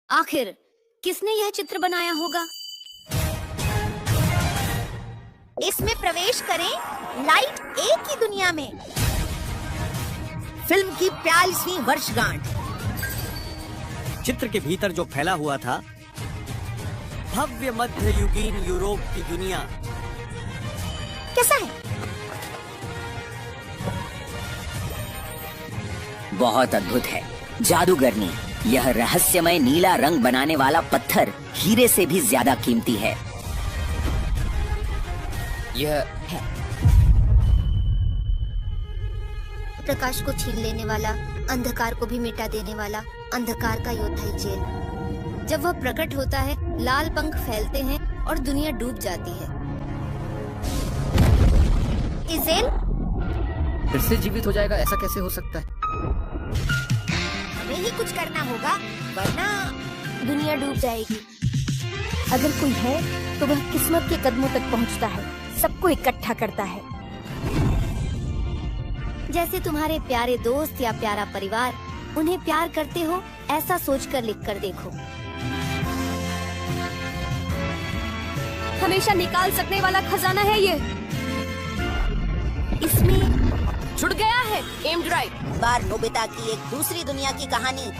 आखिर किसने यह चित्र बनाया होगा? इसमें प्रवेश करें लाइट ए की दुनिया में। फिल्म की 42वीं वर्षगांठ। चित्र के भीतर जो फैला हुआ था, भव्य मध्ययुगीन यूरोप की दुनिया। कैसा है? बहुत अद्भुत है। जादूगरनी, यह रहस्यमय नीला रंग बनाने वाला पत्थर हीरे से भी ज्यादा कीमती है। यह है प्रकाश को छीन लेने वाला, अंधकार को भी मिटा देने वाला अंधकार का योद्धा इज़ेल। जब वह प्रकट होता है, लाल पंख फैलते हैं और दुनिया डूब जाती है। इज़ेल फिर से जीवित हो जाएगा, ऐसा कैसे हो सकता है? हमें ही कुछ करना होगा, वरना दुनिया डूब जाएगी। अगर कोई है तो वह किस्मत के कदमों तक पहुंचता है, सबको इकट्ठा करता है। जैसे तुम्हारे प्यारे दोस्त या प्यारा परिवार, उन्हें प्यार करते हो, ऐसा सोचकर लिखकर देखो। हमेशा निकाल सकने वाला खजाना है ये। इसमें छुट गया है एम्ड राइट। बार नोबिता की एक दूसरी दुनिया की कहानी।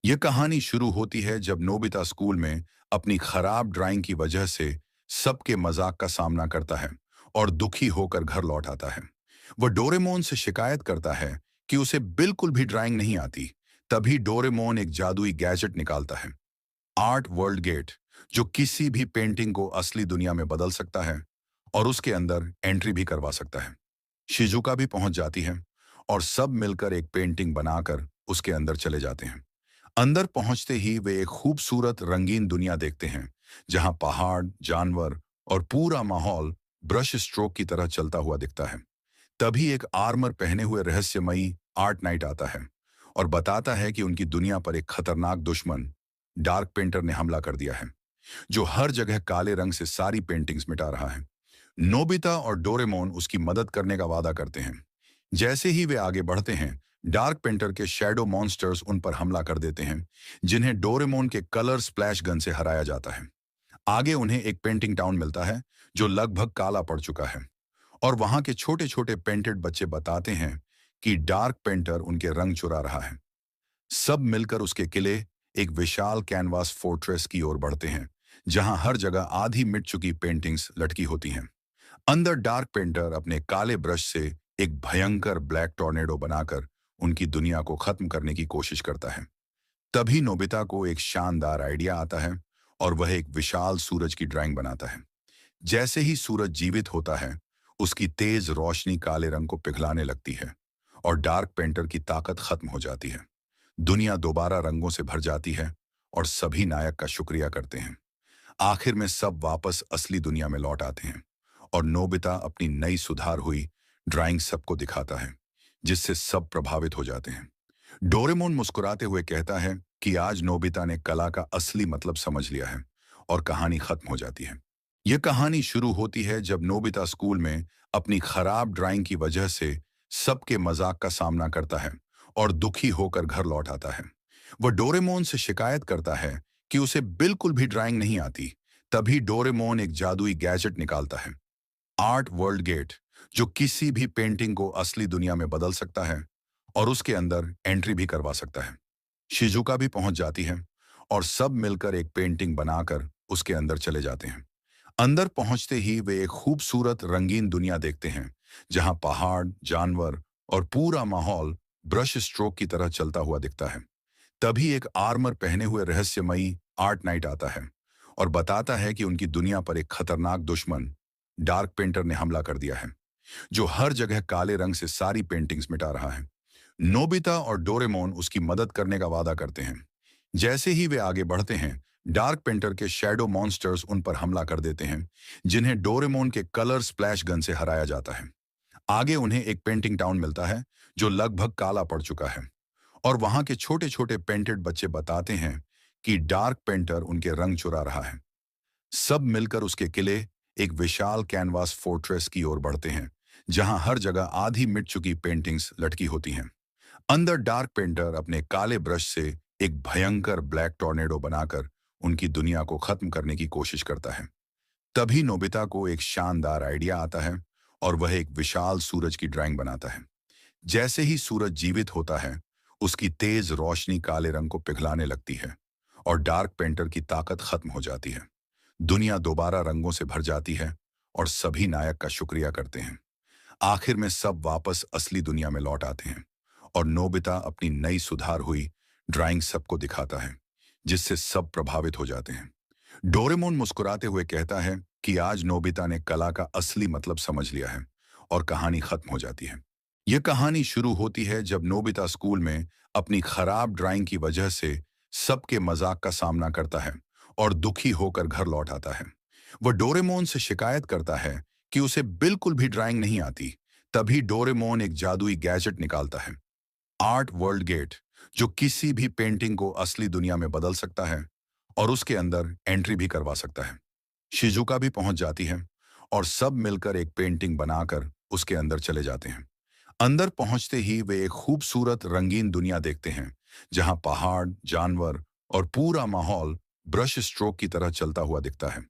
यह कहानी शुरू होती है जब नोबिता स्कूल में अपनी खराब ड्राइंग की वजह से सबके मजाक का सामना करता है और दुखी होकर घर लौट आता है। वह डोरेमोन से शिकायत करता है कि उसे बिल्कुल भी ड्राइंग नहीं आती। तभी डोरेमोन एक जादुई गैजेट निकालता है, आर्ट वर्ल्ड गेट, जो किसी भी पेंटिंग को असली दुनिया में बदल सकता है और उसके अंदर एंट्री भी करवा सकता है। शिजुका भी पहुंच जाती है और सब मिलकर एक पेंटिंग बनाकर उसके अंदर चले जाते हैं। अंदर पहुंचते ही वे एक खूबसूरत रंगीन दुनिया देखते हैं जहां पहाड़, जानवर और पूरा माहौल ब्रश स्ट्रोक की तरह चलता हुआ दिखता है। तभी एक आर्मर पहने हुए रहस्यमयी आर्ट नाइट आता है और बताता है कि उनकी दुनिया पर एक खतरनाक दुश्मन डार्क पेंटर ने हमला कर दिया है, जो हर जगह काले रंग से सारी पेंटिंग्स मिटा रहा है। नोबिता और डोरेमोन उसकी मदद करने का वादा करते हैं। जैसे ही वे आगे बढ़ते हैं, डार्क पेंटर के शैडो मॉन्स्टर्स उन पर हमला कर देते हैं, जिन्हें डोरेमोन के कलर स्प्लैश गन से हराया जाता है। आगे उन्हें एक पेंटिंग टाउन मिलता है जो लगभग काला पड़ चुका है और वहां के छोटे छोटे पेंटेड बच्चे बताते हैं कि डार्क पेंटर उनके रंग चुरा रहा है। सब मिलकर उसके किले, एक विशाल कैनवास फोर्ट्रेस की ओर बढ़ते हैं जहां हर जगह आधी मिट चुकी पेंटिंग्स लटकी होती हैं। अंदर डार्क पेंटर अपने काले ब्रश से एक भयंकर ब्लैक टॉर्नेडो बनाकर उनकी दुनिया को खत्म करने की कोशिश करता है। तभी नोबिता को एक शानदार आइडिया आता है और वह एक विशाल सूरज की ड्राइंग बनाता है। जैसे ही सूरज जीवित होता है, उसकी तेज रोशनी काले रंग को पिघलाने लगती है और डार्क पेंटर की ताकत खत्म हो जाती है। दुनिया दोबारा रंगों से भर जाती है और सभी नायक का शुक्रिया करते हैं। आखिर में सब वापस असली दुनिया में लौट आते हैं और नोबिता अपनी नई सुधार हुई ड्राइंग सबको दिखाता है, जिससे सब प्रभावित हो जाते हैं। डोरेमोन मुस्कुराते हुए कहता है कि आज नोबिता ने कला का असली मतलब समझ लिया है और कहानी खत्म हो जाती है। यह कहानी शुरू होती है जब नोबिता स्कूल में अपनी खराब ड्राइंग की वजह से सबके मजाक का सामना करता है और दुखी होकर घर लौट आता है। वह डोरेमोन से शिकायत करता है कि उसे बिल्कुल भी ड्राइंग नहीं आती। तभी डोरेमोन एक जादुई गैजेट निकालता है, आर्ट वर्ल्ड गेट, जो किसी भी पेंटिंग को असली दुनिया में बदल सकता है और उसके अंदर एंट्री भी करवा सकता है। शिजुका भी पहुंच जाती है और सब मिलकर एक पेंटिंग बनाकर उसके अंदर चले जाते हैं। अंदर पहुंचते ही वे एक खूबसूरत रंगीन दुनिया देखते हैं जहां पहाड़, जानवर और पूरा माहौल ब्रश स्ट्रोक की तरह चलता हुआ दिखता है। तभी एक आर्मर पहने हुए रहस्यमयी आर्ट नाइट आता है और बताता है कि उनकी दुनिया पर एक खतरनाक दुश्मन डार्क पेंटर ने हमला कर दिया है, जो हर जगह काले रंग से सारी पेंटिंग्स मिटा रहा है। नोबिता और डोरेमोन उसकी मदद करने का वादा करते हैं। जैसे ही वे आगे बढ़ते हैं, डार्क पेंटर के शैडो मॉन्स्टर्स उन पर हमला कर देते हैं, जिन्हें डोरेमोन के कलर स्प्लैश गन से हराया जाता है। आगे उन्हें एक पेंटिंग टाउन मिलता है जो लगभग काला पड़ चुका है और वहां के छोटे छोटे पेंटेड बच्चे बताते हैं कि डार्क पेंटर उनके रंग चुरा रहा है। सब मिलकर उसके किले, एक विशाल कैनवास फोर्ट्रेस की ओर बढ़ते हैं जहां हर जगह आधी मिट चुकी पेंटिंग्स लटकी होती हैं। अंदर डार्क पेंटर अपने काले ब्रश से एक भयंकर ब्लैक टॉर्नेडो बनाकर उनकी दुनिया को खत्म करने की कोशिश करता है। तभी नोबिता को एक शानदार आइडिया आता है और वह एक विशाल सूरज की ड्राइंग बनाता है। जैसे ही सूरज जीवित होता है, उसकी तेज रोशनी काले रंग को पिघलाने लगती है और डार्क पेंटर की ताकत खत्म हो जाती है। दुनिया दोबारा रंगों से भर जाती है और सभी नायक का शुक्रिया करते हैं। आखिर में सब वापस असली दुनिया में लौट आते हैं और नोबिता अपनी नई सुधार हुई ड्राइंग सबको दिखाता है, जिससे सब प्रभावित हो जाते हैं। डोरेमोन मुस्कुराते हुए कहता है कि आज नोबिता ने कला का असली मतलब समझ लिया है और कहानी खत्म हो जाती है। यह कहानी शुरू होती है जब नोबिता स्कूल में अपनी खराब ड्राइंग की वजह से सबके मजाक का सामना करता है और दुखी होकर घर लौट आता है। वह डोरेमोन से शिकायत करता है कि उसे बिल्कुल भी ड्राइंग नहीं आती। तभी डोरेमोन एक जादुई गैजेट निकालता है, आर्ट वर्ल्ड गेट, जो किसी भी पेंटिंग को असली दुनिया में बदल सकता है और उसके अंदर एंट्री भी करवा सकता है। शिजुका भी पहुंच जाती है और सब मिलकर एक पेंटिंग बनाकर उसके अंदर चले जाते हैं। अंदर पहुंचते ही वे एक खूबसूरत रंगीन दुनिया देखते हैं जहां पहाड़, जानवर और पूरा माहौल ब्रश स्ट्रोक की तरह चलता हुआ दिखता है।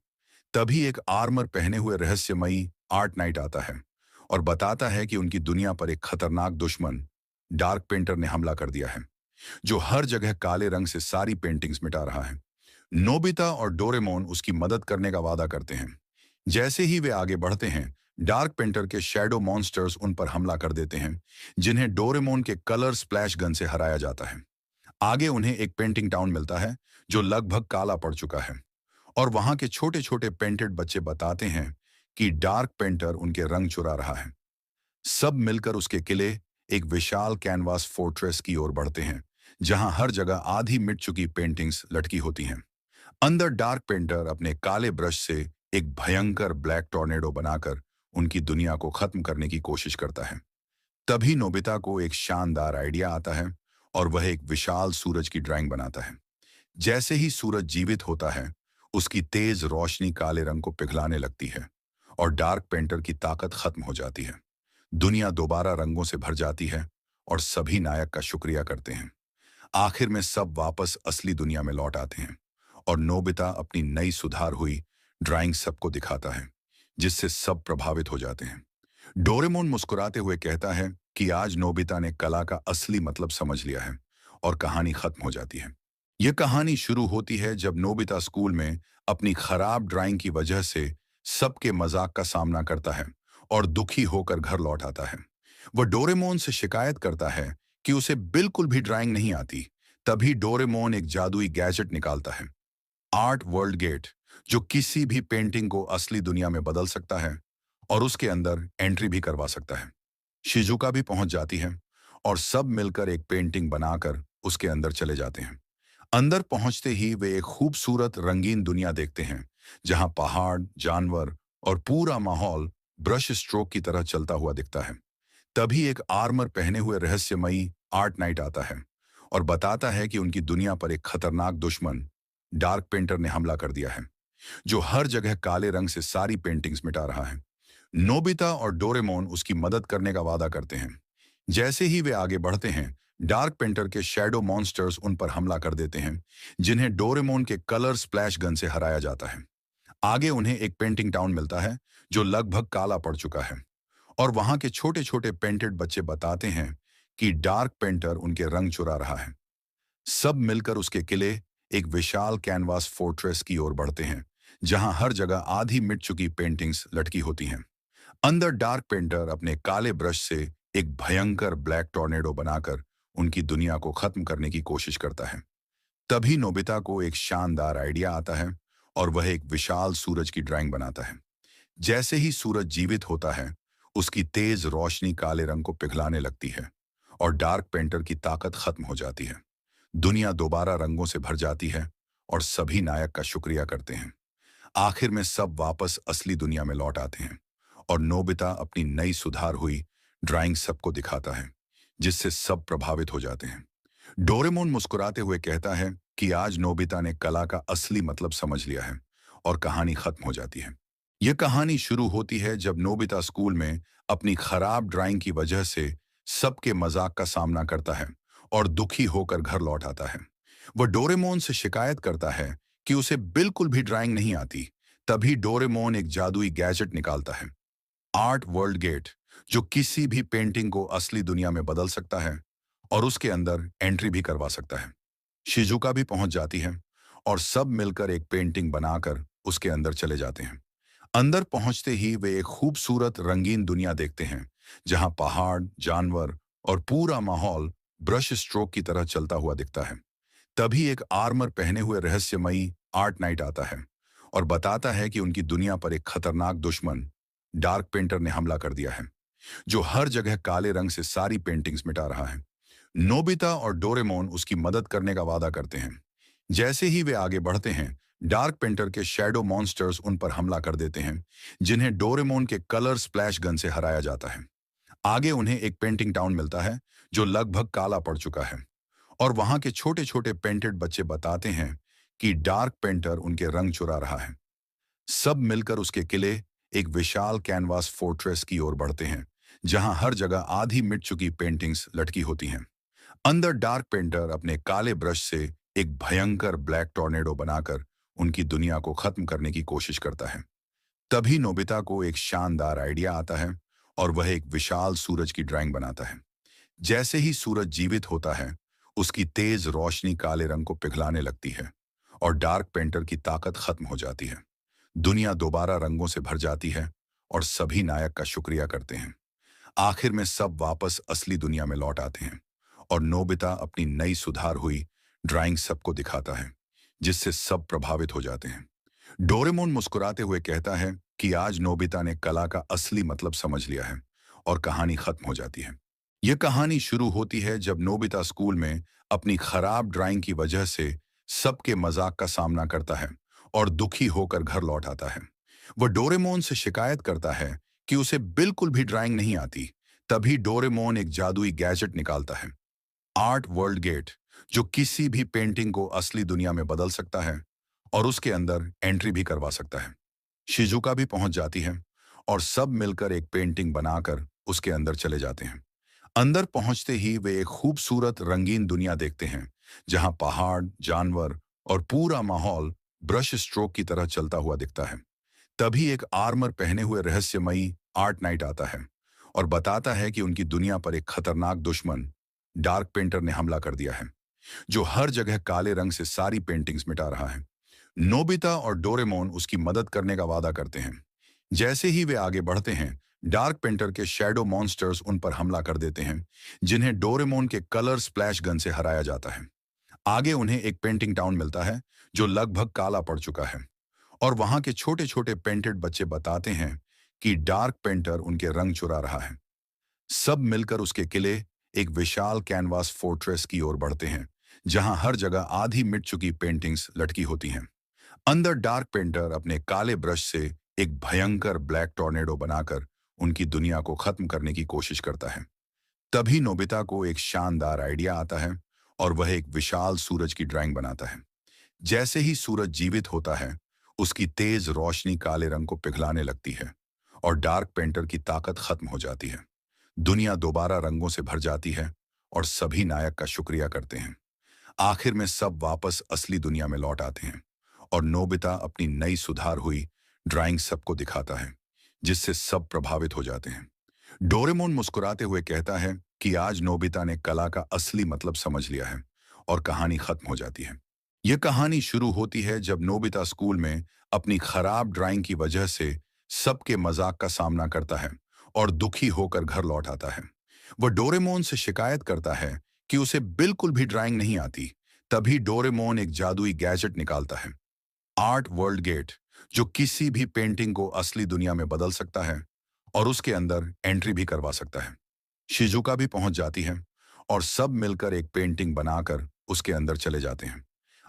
तभी एक आर्मर पहने हुए रहस्यमयी आर्ट नाइट आता है और बताता है कि उनकी दुनिया पर एक खतरनाक दुश्मन डार्क पेंटर ने हमला कर दिया है, जो हर जगह काले रंग से सारी पेंटिंग्स मिटा रहा है। नोबिता और डोरेमोन उसकी मदद करने का वादा करते हैं। जैसे ही वे आगे बढ़ते हैं, डार्क पेंटर के शैडो मॉन्स्टर्स उन पर हमला कर देते हैं, जिन्हें डोरेमोन के कलर स्प्लैश गन से हराया जाता है। आगे उन्हें एक पेंटिंग टाउन मिलता है जो लगभग काला पड़ चुका है, और वहां के छोटे छोटे पेंटेड बच्चे बताते हैं कि डार्क पेंटर उनके रंग चुरा रहा है। सब मिलकर उसके किले, एक विशाल कैनवास फोर्ट्रेस की ओर बढ़ते हैं, जहां हर जगह आधी मिट चुकी पेंटिंग्स लटकी होती हैं। अंदर डार्क पेंटर अपने काले ब्रश से एक भयंकर ब्लैक टॉर्नेडो बनाकर उनकी दुनिया को खत्म करने की कोशिश करता है। तभी नोबिता को एक शानदार आइडिया आता है और वह एक विशाल सूरज की ड्राइंग बनाता है। जैसे ही सूरज जीवित होता है, उसकी तेज रोशनी काले रंग को पिघलाने लगती है और डार्क पेंटर की ताकत खत्म हो जाती है। दुनिया दोबारा रंगों से भर जाती है और सभी नायक का शुक्रिया करते हैं। आखिर में सब वापस असली दुनिया में लौट आते हैं और नोबिता अपनी नई सुधार हुई ड्राइंग सबको दिखाता है, जिससे सब प्रभावित हो जाते हैं। डोरेमोन मुस्कुराते हुए कहता है कि आज नोबिता ने कला का असली मतलब समझ लिया है, और कहानी खत्म हो जाती है। यह कहानी शुरू होती है जब नोबिता स्कूल में अपनी खराब ड्राइंग की वजह से सबके मजाक का सामना करता है और दुखी होकर घर लौट आता है। वह डोरेमोन से शिकायत करता है कि उसे बिल्कुल भी ड्राइंग नहीं आती। तभी डोरेमोन एक जादुई गैजेट निकालता है, आर्ट वर्ल्ड गेट, जो किसी भी पेंटिंग को असली दुनिया में बदल सकता है और उसके अंदर एंट्री भी करवा सकता है। शिजुका भी पहुंच जाती है और सब मिलकर एक पेंटिंग बनाकर उसके अंदर चले जाते हैं। अंदर पहुंचते ही वे एक खूबसूरत रंगीन दुनिया देखते हैं, जहां पहाड़, जानवर और पूरा माहौल ब्रश स्ट्रोक की तरह चलता हुआ दिखता है। तभी एक आर्मर पहने हुए रहस्यमयी आर्ट नाइट आता है और बताता है कि उनकी दुनिया पर एक खतरनाक दुश्मन डार्क पेंटर ने हमला कर दिया है, जो हर जगह काले रंग से सारी पेंटिंग्स मिटा रहा है। नोबिता और डोरेमोन उसकी मदद करने का वादा करते हैं। जैसे ही वे आगे बढ़ते हैं, डार्क पेंटर के शैडो मॉन्स्टर्स उन पर हमला कर देते हैं, जिन्हें डोरेमोन के कलर स्प्लैश गन से हराया जाता है। आगे उन्हें एक पेंटिंग टाउन मिलता है जो लगभग काला पड़ चुका है, और वहां के छोटे छोटे पेंटेड बच्चे बताते हैं कि डार्क पेंटर उनके रंग चुरा रहा है। सब मिलकर उसके किले, एक विशाल कैनवास फोर्ट्रेस की ओर बढ़ते हैं, जहां हर जगह आधी मिट चुकी पेंटिंग्स लटकी होती हैं। अंदर डार्क पेंटर अपने काले ब्रश से एक भयंकर ब्लैक टॉर्नेडो बनाकर उनकी दुनिया को खत्म करने की कोशिश करता है। तभी नोबिता को एक शानदार आइडिया आता है और वह एक विशाल सूरज की ड्राइंग बनाता है। जैसे ही सूरज जीवित होता है, उसकी तेज रोशनी काले रंग को पिघलाने लगती है और डार्क पेंटर की ताकत खत्म हो जाती है। दुनिया दोबारा रंगों से भर जाती है और सभी नायक का शुक्रिया करते हैं। आखिर में सब वापस असली दुनिया में लौट आते हैं और नोबिता अपनी नई सुधार हुई ड्राइंग सबको दिखाता है, जिससे सब प्रभावित हो जाते हैं। डोरेमोन मुस्कुराते हुए कहता है कि आज नोबिता ने कला का असली मतलब समझ लिया है, और कहानी खत्म हो जाती है। यह कहानी शुरू होती है जब नोबिता स्कूल में अपनी खराब ड्राइंग की वजह से सबके मजाक का सामना करता है और दुखी होकर घर लौट आता है। वह डोरेमोन से शिकायत करता है कि उसे बिल्कुल भी ड्राइंग नहीं आती। तभी डोरेमोन एक जादुई गैजेट निकालता है, आर्ट वर्ल्ड गेट, जो किसी भी पेंटिंग को असली दुनिया में बदल सकता है और उसके अंदर एंट्री भी करवा सकता है। शिजुका भी पहुंच जाती है और सब मिलकर एक पेंटिंग बनाकर उसके अंदर चले जाते हैं। अंदर पहुंचते ही वे एक खूबसूरत रंगीन दुनिया देखते हैं, जहां पहाड़, जानवर और पूरा माहौल ब्रश स्ट्रोक की तरह चलता हुआ दिखता है। तभी एक आर्मर पहने हुए रहस्यमयी आर्ट नाइट आता है और बताता है कि उनकी दुनिया पर एक खतरनाक दुश्मन डार्क पेंटर ने हमला कर दिया है, जो हर जगह काले रंग से सारी पेंटिंग्स मिटा रहा है। नोबिता और डोरेमोन उसकी मदद करने का वादा करते हैं। जैसे ही वे आगे बढ़ते हैं, डार्क पेंटर के शैडो मॉन्स्टर्स उन पर हमला कर देते हैं, जिन्हें डोरेमोन के कलर स्प्लैश गन से हराया जाता है। आगे उन्हें एक पेंटिंग टाउन मिलता है जो लगभग काला पड़ चुका है, और वहां के छोटे छोटे पेंटेड बच्चे बताते हैं कि डार्क पेंटर उनके रंग चुरा रहा है। सब मिलकर उसके किले, एक विशाल कैनवास फोर्ट्रेस की ओर बढ़ते हैं, जहां हर जगह आधी मिट चुकी पेंटिंग्स लटकी होती हैं। अंदर डार्क पेंटर अपने काले ब्रश से एक भयंकर ब्लैक टॉर्नेडो बनाकर उनकी दुनिया को खत्म करने की कोशिश करता है। तभी नोबिता को एक शानदार आइडिया आता है और वह एक विशाल सूरज की ड्राइंग बनाता है। जैसे ही सूरज जीवित होता है, उसकी तेज रोशनी काले रंग को पिघलाने लगती है और डार्क पेंटर की ताकत खत्म हो जाती है। दुनिया दोबारा रंगों से भर जाती है और सभी नायक का शुक्रिया करते हैं। आखिर में सब वापस असली दुनिया में लौट आते हैं और नोबिता अपनी नई सुधार हुई ड्राइंग सबको दिखाता है, जिससे सब प्रभावित हो जाते हैं। डोरेमोन मुस्कुराते हुए कहता है कि आज नोबिता ने कला का असली मतलब समझ लिया है और कहानी खत्म हो जाती है। यह कहानी शुरू होती है जब नोबिता स्कूल में अपनी खराब ड्राइंग की वजह से सबके मजाक का सामना करता है और दुखी होकर घर लौट आता है। वह डोरेमोन से शिकायत करता है कि उसे बिल्कुल भी ड्राइंग नहीं आती। तभी डोरेमोन एक जादुई गैजेट निकालता है, आर्ट वर्ल्ड गेट, जो किसी भी पेंटिंग को असली दुनिया में बदल सकता है और उसके अंदर एंट्री भी करवा सकता है। शिजुका भी पहुंच जाती है और सब मिलकर एक पेंटिंग बनाकर उसके अंदर चले जाते हैं। अंदर पहुंचते ही वे एक खूबसूरत रंगीन दुनिया देखते हैं, जहां पहाड़, जानवर और पूरा माहौल ब्रश स्ट्रोक की तरह चलता हुआ दिखता है। तभी एक आर्मर पहने हुए रहस्यमयी आर्ट नाइट आता है और बताता है कि उनकी दुनिया पर एक खतरनाक दुश्मन डार्क पेंटर ने हमला कर दिया है, जो हर जगह काले रंग से सारी पेंटिंग्स मिटा रहा है। नोबिता और डोरेमोन उसकी मदद करने का वादा करते हैं। जैसे ही वे आगे बढ़ते हैं, डार्क पेंटर के शैडो मॉन्स्टर्स उन पर हमला कर देते हैं, जिन्हें डोरेमोन के कलर स्प्लैश गन से हराया जाता है। आगे उन्हें एक पेंटिंग टाउन मिलता है जो लगभग काला पड़ चुका है और वहां के छोटे छोटे पेंटेड बच्चे बताते हैं कि डार्क पेंटर उनके रंग चुरा रहा है। सब मिलकर उसके किले, एक विशाल कैनवास फोर्ट्रेस की ओर बढ़ते हैं, जहां हर जगह आधी मिट चुकी पेंटिंग्स लटकी होती हैं। अंदर डार्क पेंटर अपने काले ब्रश से एक भयंकर ब्लैक टॉर्नेडो बनाकर उनकी दुनिया को खत्म करने की कोशिश करता है। तभी नोबिता को एक शानदार आइडिया आता है और वह एक विशाल सूरज की ड्राइंग बनाता है। जैसे ही सूरज जीवित होता है, उसकी तेज रोशनी काले रंग को पिघलाने लगती है और डार्क पेंटर की ताकत खत्म हो जाती है। दुनिया दोबारा रंगों से भर जाती है और सभी नायक का शुक्रिया करते हैं। आखिर में सब वापस असली दुनिया में लौट आते हैं और नोबिता अपनी नई सुधार हुई ड्राइंग सबको दिखाता है, जिससे सब प्रभावित हो जाते हैं। डोरेमोन मुस्कुराते हुए कहता है कि आज नोबिता ने कला का असली मतलब समझ लिया है और कहानी खत्म हो जाती है। यह कहानी शुरू होती है जब नोबिता स्कूल में अपनी खराब ड्राइंग की वजह से सबके मजाक का सामना करता है और दुखी होकर घर लौट आता है। वह डोरेमोन से शिकायत करता है कि उसे बिल्कुल भी ड्राइंग नहीं आती। तभी डोरेमोन एक जादुई गैजेट निकालता है, आर्ट वर्ल्ड गेट, जो किसी भी पेंटिंग को असली दुनिया में बदल सकता है और उसके अंदर एंट्री भी करवा सकता है। शिजुका भी पहुंच जाती है और सब मिलकर एक पेंटिंग बनाकर उसके अंदर चले जाते हैं।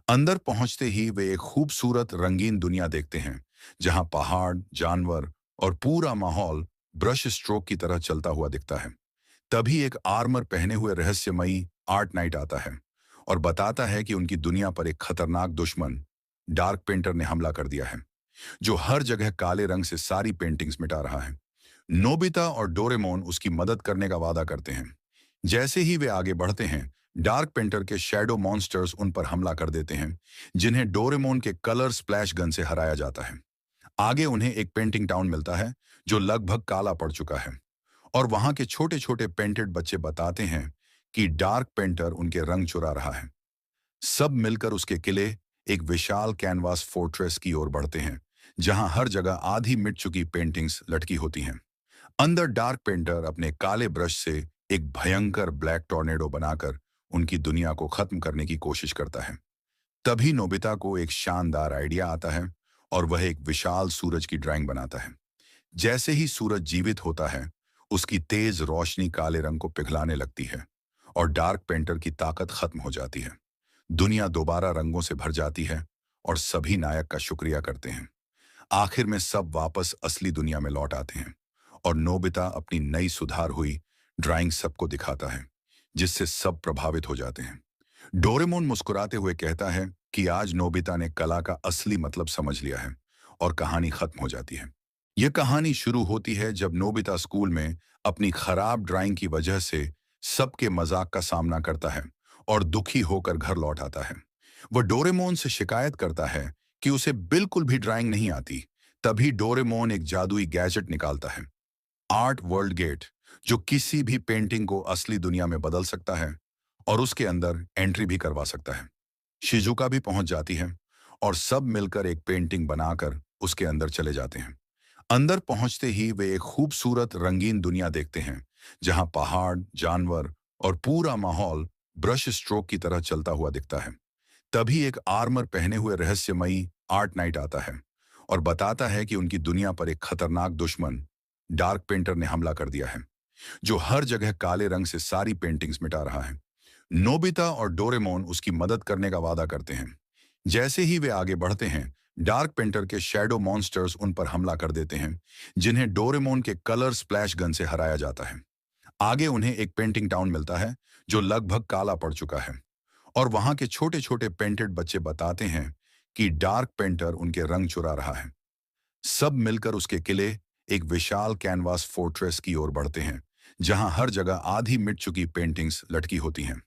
अंदर पहुंचते ही वे एक खूबसूरत रंगीन दुनिया देखते हैं, जहां पहाड़, जानवर और पूरा माहौल ब्रश स्ट्रोक की तरह चलता हुआ दिखता है। तभी एक आर्मर पहने हुए रहस्यमयी आर्ट नाइट आता है और बताता है कि उनकी दुनिया पर एक खतरनाक दुश्मन डार्क पेंटर ने हमला कर दिया है, जो हर जगह काले रंग से सारी पेंटिंग्स मिटा रहा है। नोबिता और डोरेमोन उसकी मदद करने का वादा करते हैं। जैसे ही वे आगे बढ़ते हैं, डार्क पेंटर के शैडो मॉन्स्टर्स उन पर हमला कर देते हैं, जिन्हें डोरेमोन के कलर स्प्लैश गन से हराया जाता है। आगे उन्हें एक पेंटिंग टाउन मिलता है जो लगभग काला पड़ चुका है और वहां के छोटे छोटे पेंटेड बच्चे बताते हैं कि डार्क पेंटर उनके रंग चुरा रहा है। सब मिलकर उसके किले, एक विशाल कैनवास फोर्ट्रेस की ओर बढ़ते हैं, जहां हर जगह आधी मिट चुकी पेंटिंग्स लटकी होती हैं। अंदर डार्क पेंटर अपने काले ब्रश से एक भयंकर ब्लैक टॉर्नेडो बनाकर उनकी दुनिया को खत्म करने की कोशिश करता है। तभी नोबिता को एक शानदार आइडिया आता है और वह एक विशाल सूरज की ड्राइंग बनाता है। जैसे ही सूरज जीवित होता है, उसकी तेज रोशनी काले रंग को पिघलाने लगती है और डार्क पेंटर की ताकत खत्म हो जाती है। दुनिया दोबारा रंगों से भर जाती है और सभी नायक का शुक्रिया करते हैं। आखिर में सब वापस असली दुनिया में लौट आते हैं और नोबिता अपनी नई सुधार हुई ड्राइंग सबको दिखाता है, जिससे सब प्रभावित हो जाते हैं। डोरेमोन मुस्कुराते हुए कहता है कि आज नोबिता ने कला का असली मतलब समझ लिया है और कहानी खत्म हो जाती है। यह कहानी शुरू होती है जब नोबिता स्कूल में अपनी खराब ड्राइंग की वजह से सबके मजाक का सामना करता है और दुखी होकर घर लौट आता है। वह डोरेमोन से शिकायत करता है कि उसे बिल्कुल भी ड्राइंग नहीं आती। तभी डोरेमोन एक जादुई गैजेट निकालता है, आर्ट वर्ल्ड गेट, जो किसी भी पेंटिंग को असली दुनिया में बदल सकता है और उसके अंदर एंट्री भी करवा सकता है। शिजुका भी पहुंच जाती है और सब मिलकर एक पेंटिंग बनाकर उसके अंदर चले जाते हैं। अंदर पहुंचते ही वे एक खूबसूरत रंगीन दुनिया देखते हैं जहां पहाड़, जानवर और पूरा माहौल ब्रश स्ट्रोक की तरह चलता हुआ दिखता है। तभी एक आर्मर पहने हुए रहस्यमयी आर्ट नाइट आता है और बताता है कि उनकी दुनिया पर एक खतरनाक दुश्मन डार्क पेंटर ने हमला कर दिया है, जो हर जगह काले रंग से सारी पेंटिंग्स मिटा रहा है। नोबिता और डोरेमोन उसकी मदद करने का वादा करते हैं। जैसे ही वे आगे बढ़ते हैं, डार्क पेंटर के शैडो मॉन्स्टर्स उन पर हमला कर देते हैं, जिन्हें डोरेमोन के कलर स्प्लैश गन से हराया जाता है। आगे उन्हें एक पेंटिंग टाउन मिलता है जो लगभग काला पड़ चुका है, और वहां के छोटे छोटे पेंटेड बच्चे बताते हैं कि डार्क पेंटर उनके रंग चुरा रहा है। सब मिलकर उसके किले, एक विशाल कैनवास फोर्ट्रेस की ओर बढ़ते हैं, जहां हर जगह आधी मिट चुकी पेंटिंग्स लटकी होती हैं।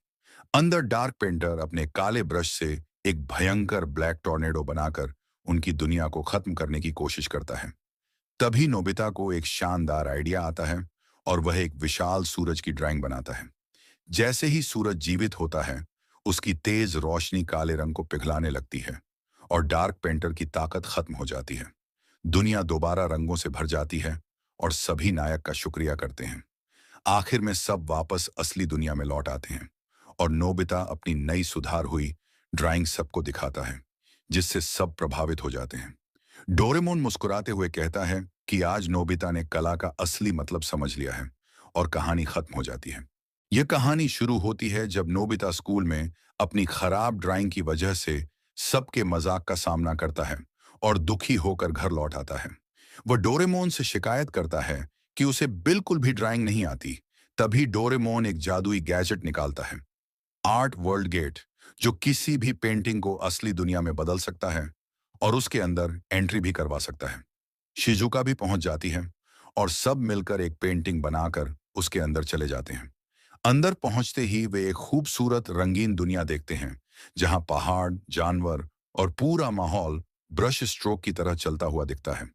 अंदर डार्क पेंटर अपने काले ब्रश से एक भयंकर ब्लैक टॉर्नेडो बनाकर उनकी दुनिया को खत्म करने की कोशिश करता है। तभी नोबिता को एक शानदार आइडिया आता है और वह एक विशाल सूरज की ड्राइंग बनाता है। जैसे ही सूरज जीवित होता है, उसकी तेज रोशनी काले रंग को पिघलाने लगती है और डार्क पेंटर की ताकत खत्म हो जाती है। दुनिया दोबारा रंगों से भर जाती है और सभी नायक का शुक्रिया करते हैं। आखिर में सब वापस असली दुनिया में लौट आते हैं और नोबिता अपनी नई सुधार हुई ड्राइंग सबको दिखाता है, जिससे सब प्रभावित हो जाते हैं। डोरेमोन मुस्कुराते हुए कहता है कि आज नोबिता ने कला का असली मतलब समझ लिया है और कहानी खत्म हो जाती है। यह कहानी शुरू होती है जब नोबिता स्कूल में अपनी खराब ड्राइंग की वजह से सबके मजाक का सामना करता है और दुखी होकर घर लौट आता है। वह डोरेमोन से शिकायत करता है कि उसे बिल्कुल भी ड्राइंग नहीं आती। तभी डोरेमोन एक जादुई गैजेट निकालता है, आर्ट वर्ल्ड गेट, जो किसी भी पेंटिंग को असली दुनिया में बदल सकता है और उसके अंदर एंट्री भी करवा सकता है। शिजुका भी पहुंच जाती है और सब मिलकर एक पेंटिंग बनाकर उसके अंदर चले जाते हैं। अंदर पहुंचते ही वे एक खूबसूरत रंगीन दुनिया देखते हैं जहां पहाड़, जानवर और पूरा माहौल ब्रश स्ट्रोक की तरह चलता हुआ दिखता है।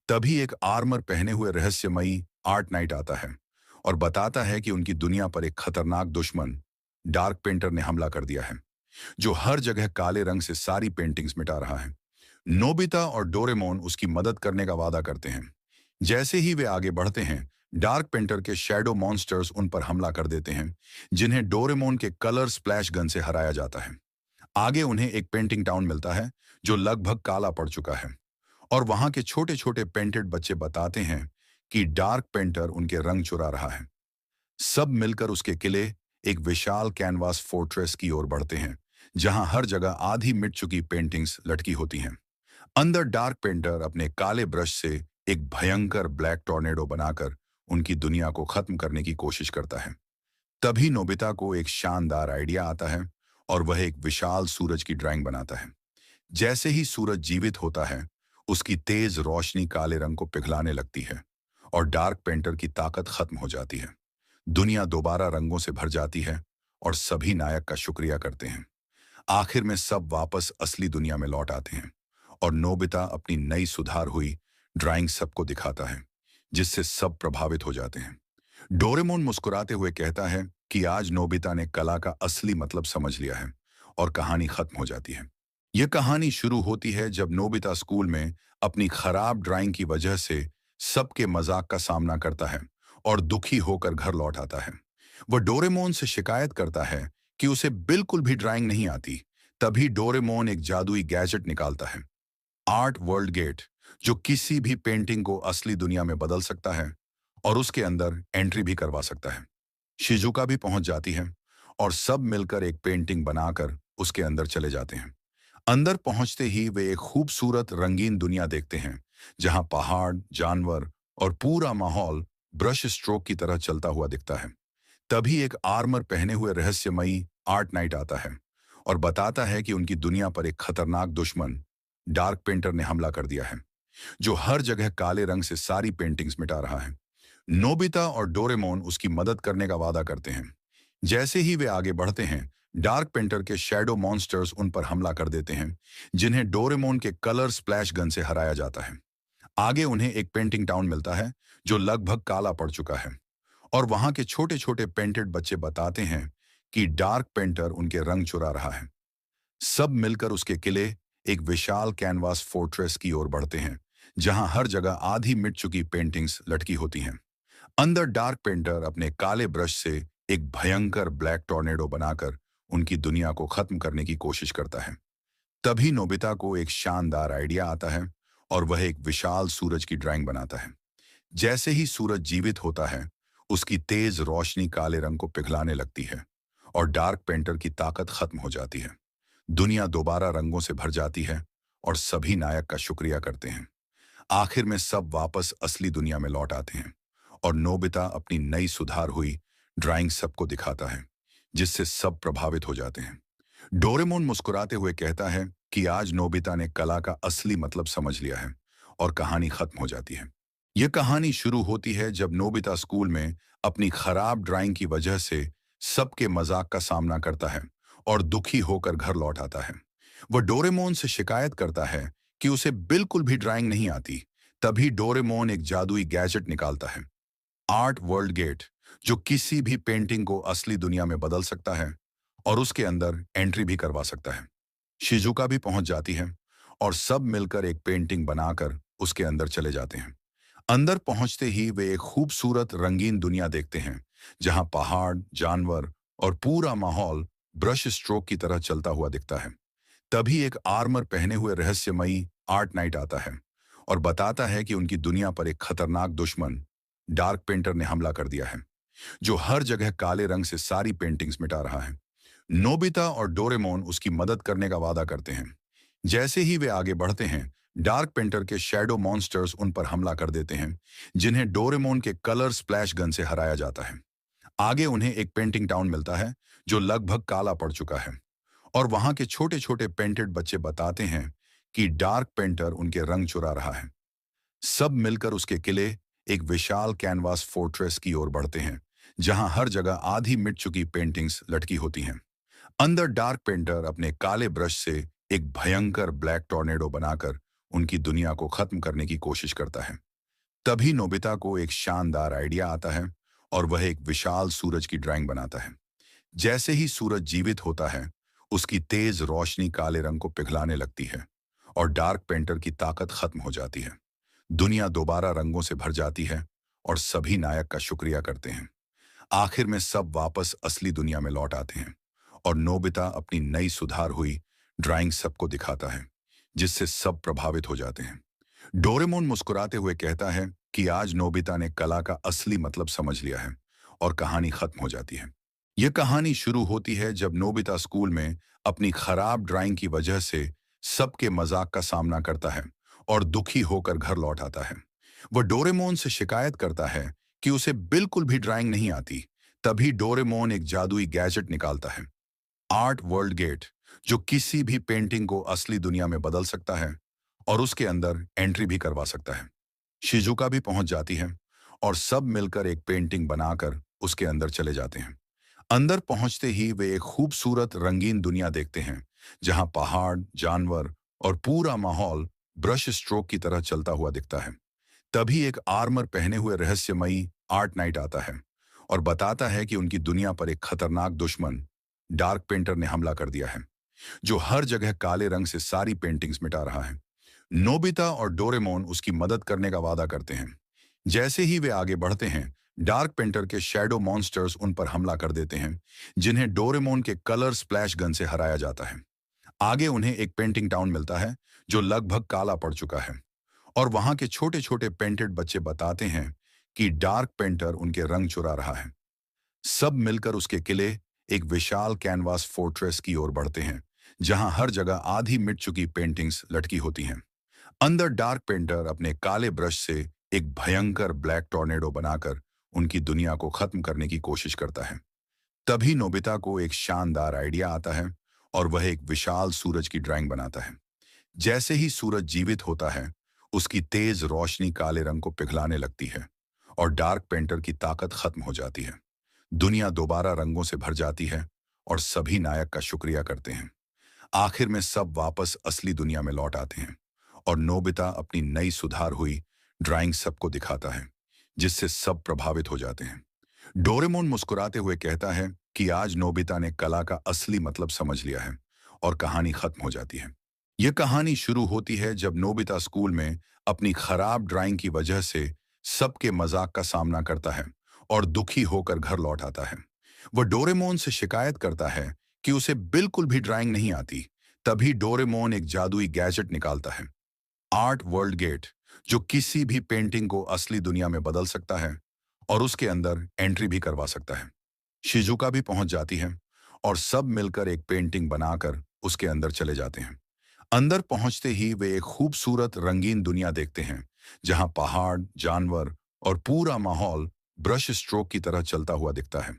तभी एक आर्मर पहने हुए रहस्यमयी आर्ट नाइट आता है और बताता है कि उनकी दुनिया पर एक खतरनाक दुश्मन डार्क पेंटर ने हमला कर दिया है, जो हर जगह काले रंग से सारी पेंटिंग्स मिटा रहा है। नोबिता और डोरेमोन उसकी मदद करने का वादा करते हैं। जैसे ही वे आगे बढ़ते हैं, डार्क पेंटर के शैडो मॉन्स्टर्स उन पर हमला कर देते हैं, जिन्हें डोरेमोन के कलर स्प्लैश गन से हराया जाता है। आगे उन्हें एक पेंटिंग टाउन मिलता है जो लगभग काला पड़ चुका है, और वहां के छोटे छोटे पेंटेड बच्चे बताते हैं कि डार्क पेंटर उनके रंग चुरा रहा है। सब मिलकर उसके किले, एक विशाल कैनवास फोर्ट्रेस की ओर बढ़ते हैं, जहां हर जगह आधी मिट चुकी पेंटिंग्स लटकी होती हैं। अंदर डार्क पेंटर अपने काले ब्रश से एक भयंकर ब्लैक टॉर्नेडो बनाकर उनकी दुनिया को खत्म करने की कोशिश करता है। तभी नोबिता को एक शानदार आइडिया आता है और वह एक विशाल सूरज की ड्राइंग बनाता है। जैसे ही सूरज जीवित होता है, उसकी तेज रोशनी काले रंग को पिघलाने लगती है और डार्क पेंटर की ताकत खत्म हो जाती है। दुनिया दोबारा रंगों से भर जाती है और सभी नायक का शुक्रिया करते हैं। आखिर में सब वापस असली दुनिया में लौट आते हैं और नोबिता अपनी नई सुधार हुई ड्राइंग सबको दिखाता है, जिससे सब प्रभावित हो जाते हैं। डोरेमोन मुस्कुराते हुए कहता है कि आज नोबिता ने कला का असली मतलब समझ लिया है और कहानी खत्म हो जाती है। यह कहानी शुरू होती है जब नोबिता स्कूल में अपनी खराब ड्राइंग की वजह से सबके मजाक का सामना करता है और दुखी होकर घर लौट आता है। वह डोरेमोन से शिकायत करता है कि उसे बिल्कुल भी ड्राइंग नहीं आती। तभी डोरेमोन एक जादुई गैजेट निकालता है, आर्ट वर्ल्ड गेट, जो किसी भी पेंटिंग को असली दुनिया में बदल सकता है और उसके अंदर एंट्री भी करवा सकता है। शिजुका भी पहुंच जाती है और सब मिलकर एक पेंटिंग बनाकर उसके अंदर चले जाते हैं। अंदर पहुंचते ही वे एक खूबसूरत रंगीन दुनिया देखते हैं जहां पहाड़, जानवर और पूरा माहौल ब्रश स्ट्रोक की तरह चलता हुआ दिखता है। तभी एक आर्मर पहने हुए रहस्यमयी आर्ट नाइट आता है और बताता है कि उनकी दुनिया पर एक खतरनाक दुश्मन डार्क पेंटर ने हमला कर दिया है, जो हर जगह काले रंग से सारी पेंटिंग्स मिटा रहा है। नोबिता और डोरेमोन उसकी मदद करने का वादा करते हैं। जैसे ही वे आगे बढ़ते हैं, डार्क पेंटर के शैडो मॉन्स्टर्स उन पर हमला कर देते हैं, जिन्हें डोरेमोन के कलर स्प्लैश गन से हराया जाता है। आगे उन्हें एक पेंटिंग टाउन मिलता है जो लगभग काला पड़ चुका है, और वहां के छोटे छोटे पेंटेड बच्चे बताते हैं कि डार्क पेंटर उनके रंग चुरा रहा है। सब मिलकर उसके किले एक विशाल कैनवास फोर्ट्रेस की ओर बढ़ते हैं, जहां हर जगह आधी मिट चुकी पेंटिंग्स लटकी होती हैं। अंदर डार्क पेंटर अपने काले ब्रश से एक भयंकर ब्लैक टॉर्नेडो बनाकर उनकी दुनिया को खत्म करने की कोशिश करता है। तभी नोबिता को एक शानदार आइडिया आता है और वह एक विशाल सूरज की ड्राइंग बनाता है। जैसे ही सूरज जीवित होता है, उसकी तेज रोशनी काले रंग को पिघलाने लगती है और डार्क पेंटर की ताकत खत्म हो जाती है। दुनिया दोबारा रंगों से भर जाती है और सभी नायक का शुक्रिया करते हैं। आखिर में सब वापस असली दुनिया में लौट आते हैं और नोबिता अपनी नई सुधार हुई ड्राइंग सबको दिखाता है, जिससे सब प्रभावित हो जाते हैं। डोरेमोन मुस्कुराते हुए कहता है कि आज नोबिता ने कला का असली मतलब समझ लिया है और कहानी खत्म हो जाती है। यह कहानी शुरू होती है जब नोबिता स्कूल में अपनी खराब ड्राइंग की वजह से सबके मजाक का सामना करता है और दुखी होकर घर लौट आता है। वह डोरेमोन से शिकायत करता है कि उसे बिल्कुल भी ड्राइंग नहीं आती। तभी डोरेमोन एक जादुई गैजेट निकालता है, आर्ट वर्ल्ड गेट, जो किसी भी पेंटिंग को असली दुनिया में बदल सकता है और उसके अंदर एंट्री भी करवा सकता है। शिजुका भी पहुंच जाती है और सब मिलकर एक पेंटिंग बनाकर उसके अंदर चले जाते हैं। अंदर पहुंचते ही वे एक खूबसूरत रंगीन दुनिया देखते हैं, जहां पहाड़, जानवर और पूरा माहौल ब्रश स्ट्रोक की तरह चलता हुआ दिखता है। तभी एक आर्मर पहने हुए रहस्यमयी आर्ट नाइट आता है और बताता है कि उनकी दुनिया पर एक खतरनाक दुश्मन डार्क पेंटर ने हमला कर दिया है, जो हर जगह काले रंग से सारी पेंटिंग्स मिटा रहा है। नोबिता और डोरेमोन उसकी मदद करने का वादा करते हैं। जैसे ही वे आगे बढ़ते हैं, डार्क पेंटर के शैडो मॉन्स्टर्स उन पर हमला कर देते हैं, जिन्हें डोरेमोन के कलर स्प्लैश गन से हराया जाता है। आगे उन्हें एक पेंटिंग टाउन मिलता है जो लगभग काला पड़ चुका है और वहां के छोटे छोटे पेंटेड बच्चे बताते हैं कि डार्क पेंटर उनके रंग चुरा रहा है। सब मिलकर उसके किले एक विशाल कैनवास फोर्ट्रेस की ओर बढ़ते हैं, जहां हर जगह आधी मिट चुकी पेंटिंग्स लटकी होती हैं। अंदर डार्क पेंटर अपने काले ब्रश से एक भयंकर ब्लैक टॉर्नेडो बनाकर उनकी दुनिया को खत्म करने की कोशिश करता है। तभी नोबिता को एक शानदार आइडिया आता है और वह एक विशाल सूरज की ड्राइंग बनाता है। जैसे ही सूरज जीवित होता है, उसकी तेज रोशनी काले रंग को पिघलाने लगती है और डार्क पेंटर की ताकत खत्म हो जाती है। दुनिया दोबारा रंगों से भर जाती है और सभी नायक का शुक्रिया करते हैं। आखिर में सब वापस असली दुनिया में लौट आते हैं और नोबिता अपनी नई सुधार हुई ड्राइंग सबको दिखाता है, जिससे सब प्रभावित हो जाते हैं। डोरेमोन मुस्कुराते हुए कहता है कि आज नोबिता ने कला का असली मतलब समझ लिया है और कहानी खत्म हो जाती है। यह कहानी शुरू होती है जब नोबिता स्कूल में अपनी खराब ड्राइंग की वजह से सबके मजाक का सामना करता है और दुखी होकर घर लौट आता है। वह डोरेमोन से शिकायत करता है कि उसे बिल्कुल भी ड्राइंग नहीं आती। तभी डोरेमोन एक जादुई गैजेट निकालता है, आर्ट वर्ल्ड गेट, जो किसी भी पेंटिंग को असली दुनिया में बदल सकता है और उसके अंदर एंट्री भी करवा सकता है। शिजुका भी पहुंच जाती है और सब मिलकर एक पेंटिंग बनाकर उसके अंदर चले जाते हैं। अंदर पहुंचते ही वे एक खूबसूरत रंगीन दुनिया देखते हैं, जहां पहाड़, जानवर और पूरा माहौल ब्रश स्ट्रोक की तरह चलता हुआ दिखता है। तभी एक आर्मर पहने हुए रहस्यमयी आर्ट नाइट आता है और बताता है कि उनकी दुनिया पर एक खतरनाक दुश्मन डार्क पेंटर ने हमला कर दिया है, जो हर जगह काले रंग से सारी पेंटिंग्स मिटा रहा है। नोबिता और डोरेमोन उसकी मदद करने का वादा करते हैं। जैसे ही वे आगे बढ़ते हैं, डार्क पेंटर के शैडो मॉन्स्टर्स उन पर हमला कर देते हैं, जिन्हें डोरेमोन के कलर स्प्लैश गन से हराया जाता है। आगे उन्हें एक पेंटिंग टाउन मिलता है जो लगभग काला पड़ चुका है और वहां के छोटे छोटे पेंटेड बच्चे बताते हैं कि डार्क पेंटर उनके रंग चुरा रहा है। सब मिलकर उसके किले एक विशाल कैनवास फोर्ट्रेस की ओर बढ़ते हैं, जहां हर जगह आधी मिट चुकी पेंटिंग्स लटकी होती हैं। अंदर डार्क पेंटर अपने काले ब्रश से एक भयंकर ब्लैक टॉर्नेडो बनाकर उनकी दुनिया को खत्म करने की कोशिश करता है। तभी नोबिता को एक शानदार आइडिया आता है और वह एक विशाल सूरज की ड्राइंग बनाता है। जैसे ही सूरज जीवित होता है, उसकी तेज रोशनी काले रंग को पिघलाने लगती है और डार्क पेंटर की ताकत खत्म हो जाती है। दुनिया दोबारा रंगों से भर जाती है और सभी नायक का शुक्रिया करते हैं। आखिर में सब वापस असली दुनिया में लौट आते हैं और नोबिता अपनी नई सुधार हुई ड्राइंग सबको दिखाता है, जिससे सब प्रभावित हो जाते हैं। डोरेमोन मुस्कुराते हुए कहता है कि आज नोबिता ने कला का असली मतलब समझ लिया है और कहानी खत्म हो जाती है। यह कहानी शुरू होती है जब नोबिता स्कूल में अपनी खराब ड्राइंग की वजह से सबके मजाक का सामना करता है और दुखी होकर घर लौट आता है। वह डोरेमोन से शिकायत करता है कि उसे बिल्कुल भी ड्राइंग नहीं आती। तभी डोरेमोन एक जादुई गैजेट निकालता है, आर्ट वर्ल्ड गेट, जो किसी भी पेंटिंग को असली दुनिया में बदल सकता है और उसके अंदर एंट्री भी करवा सकता है। शिजुका भी पहुंच जाती है और सब मिलकर एक पेंटिंग बनाकर उसके अंदर चले जाते हैं। अंदर पहुंचते ही वे एक खूबसूरत रंगीन दुनिया देखते हैं जहां पहाड़, जानवर और पूरा माहौल ब्रश स्ट्रोक की तरह चलता हुआ दिखता है।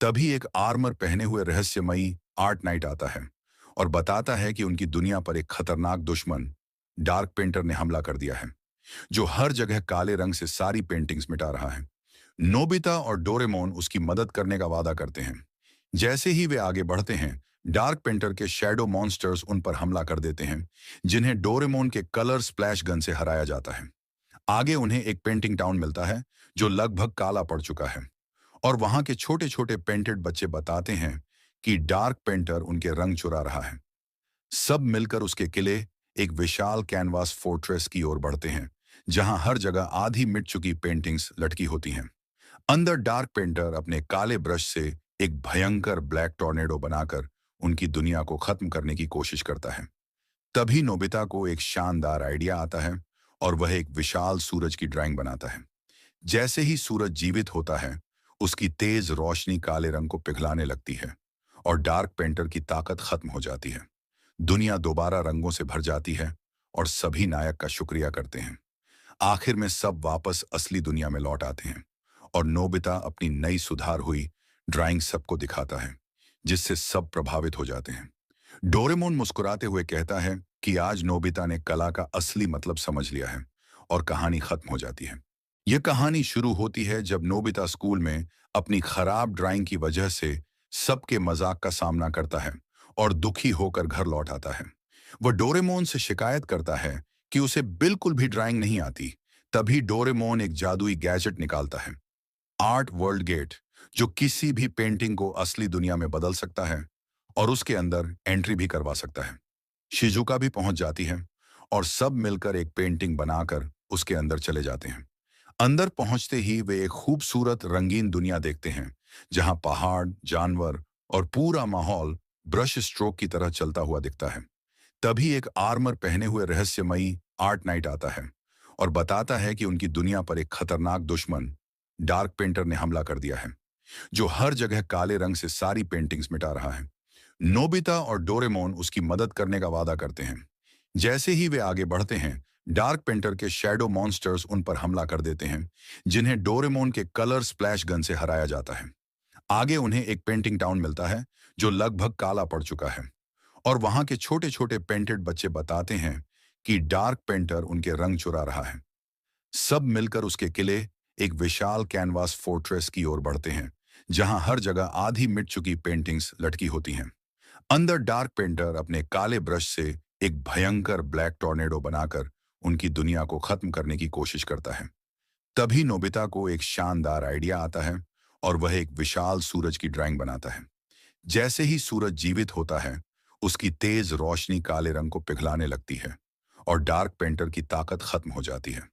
तभी एक आर्मर पहने हुए रहस्यमयी आर्ट नाइट आता है और बताता है कि उनकी दुनिया पर एक खतरनाक दुश्मन डार्क पेंटर ने हमला कर दिया है, जो हर जगह काले रंग से सारी पेंटिंग्स मिटा रहा है। नोबिता और डोरेमोन उसकी मदद करने का वादा करते हैं। जैसे ही वे आगे बढ़ते हैं, डार्क पेंटर के शैडो मॉन्स्टर्स उन पर हमला कर देते हैं, जिन्हें डोरेमोन के कलर स्प्लैश गन से हराया जाता है। आगे उन्हें एक पेंटिंग टाउन मिलता है जो लगभग काला पड़ चुका है और वहां के छोटे छोटे पेंटेड बच्चे बताते हैं कि डार्क पेंटर उनके रंग चुरा रहा है। सब मिलकर उसके किले, एक विशाल कैनवास फोर्ट्रेस की ओर बढ़ते हैं जहां हर जगह आधी मिट चुकी पेंटिंग्स लटकी होती हैं। अंदर डार्क पेंटर अपने काले ब्रश से एक भयंकर ब्लैक टॉर्नेडो बनाकर उनकी दुनिया को खत्म करने की कोशिश करता है। तभी नोबिता को एक शानदार आइडिया आता है और वह एक विशाल सूरज की ड्राइंग बनाता है। जैसे ही सूरज जीवित होता है, उसकी तेज रोशनी काले रंग को पिघलाने लगती है और डार्क पेंटर की ताकत खत्म हो जाती है। दुनिया दोबारा रंगों से भर जाती है और सभी नायक का शुक्रिया करते हैं। आखिर में सब वापस असली दुनिया में लौट आते हैं और नोबिता अपनी नई सुधार हुई ड्राइंग सबको दिखाता है, जिससे सब प्रभावित हो जाते हैं। डोरेमोन मुस्कुराते हुए कहता है कि आज नोबिता ने कला का असली मतलब समझ लिया है और कहानी खत्म हो जाती है। यह कहानी शुरू होती है जब नोबिता स्कूल में अपनी खराब ड्राइंग की वजह से सबके मजाक का सामना करता है और दुखी होकर घर लौट आता है। वह डोरेमोन से शिकायत करता है कि उसे बिल्कुल भी ड्राइंग नहीं आती। तभी डोरेमोन एक जादुई गैजेट निकालता है, आर्ट वर्ल्ड गेट, जो किसी भी पेंटिंग को असली दुनिया में बदल सकता है और उसके अंदर एंट्री भी करवा सकता है। शिजुका भी पहुंच जाती है और सब मिलकर एक पेंटिंग बनाकर उसके अंदर चले जाते हैं। अंदर पहुंचते ही वे एक खूबसूरत रंगीन दुनिया देखते हैं जहां पहाड़, जानवर और पूरा माहौल ब्रश स्ट्रोक की तरह चलता हुआ दिखता है। तभी एक आर्मर पहने हुए रहस्यमयी आर्ट नाइट आता है और बताता है कि उनकी दुनिया पर एक खतरनाक दुश्मन डार्क पेंटर ने हमला कर दिया है, जो हर जगह काले रंग से सारी पेंटिंग्स मिटा रहा है। नोबिता और डोरेमोन उसकी मदद करने का वादा करते हैं। जैसे ही वे आगे बढ़ते हैं, डार्क पेंटर के शैडो मॉन्स्टर्स उन पर हमला कर देते हैं, जिन्हें डोरेमोन के कलर स्प्लैश गन से हराया जाता है। आगे उन्हें एक पेंटिंग टाउन मिलता है जो लगभग काला पड़ चुका है और वहां के छोटे छोटे पेंटेड बच्चे बताते हैं कि डार्क पेंटर उनके रंग चुरा रहा है। सब मिलकर उसके किले, एक विशाल कैनवास फोर्ट्रेस की ओर बढ़ते हैं जहां हर जगह आधी मिट चुकी पेंटिंग्स लटकी होती हैं। अंदर डार्क पेंटर अपने काले ब्रश से एक भयंकर ब्लैक टॉर्नेडो बनाकर उनकी दुनिया को खत्म करने की कोशिश करता है। तभी नोबिता को एक शानदार आइडिया आता है और वह एक विशाल सूरज की ड्राइंग बनाता है। जैसे ही सूरज जीवित होता है, उसकी तेज रोशनी काले रंग को पिघलाने लगती है और डार्क पेंटर की ताकत खत्म हो जाती है।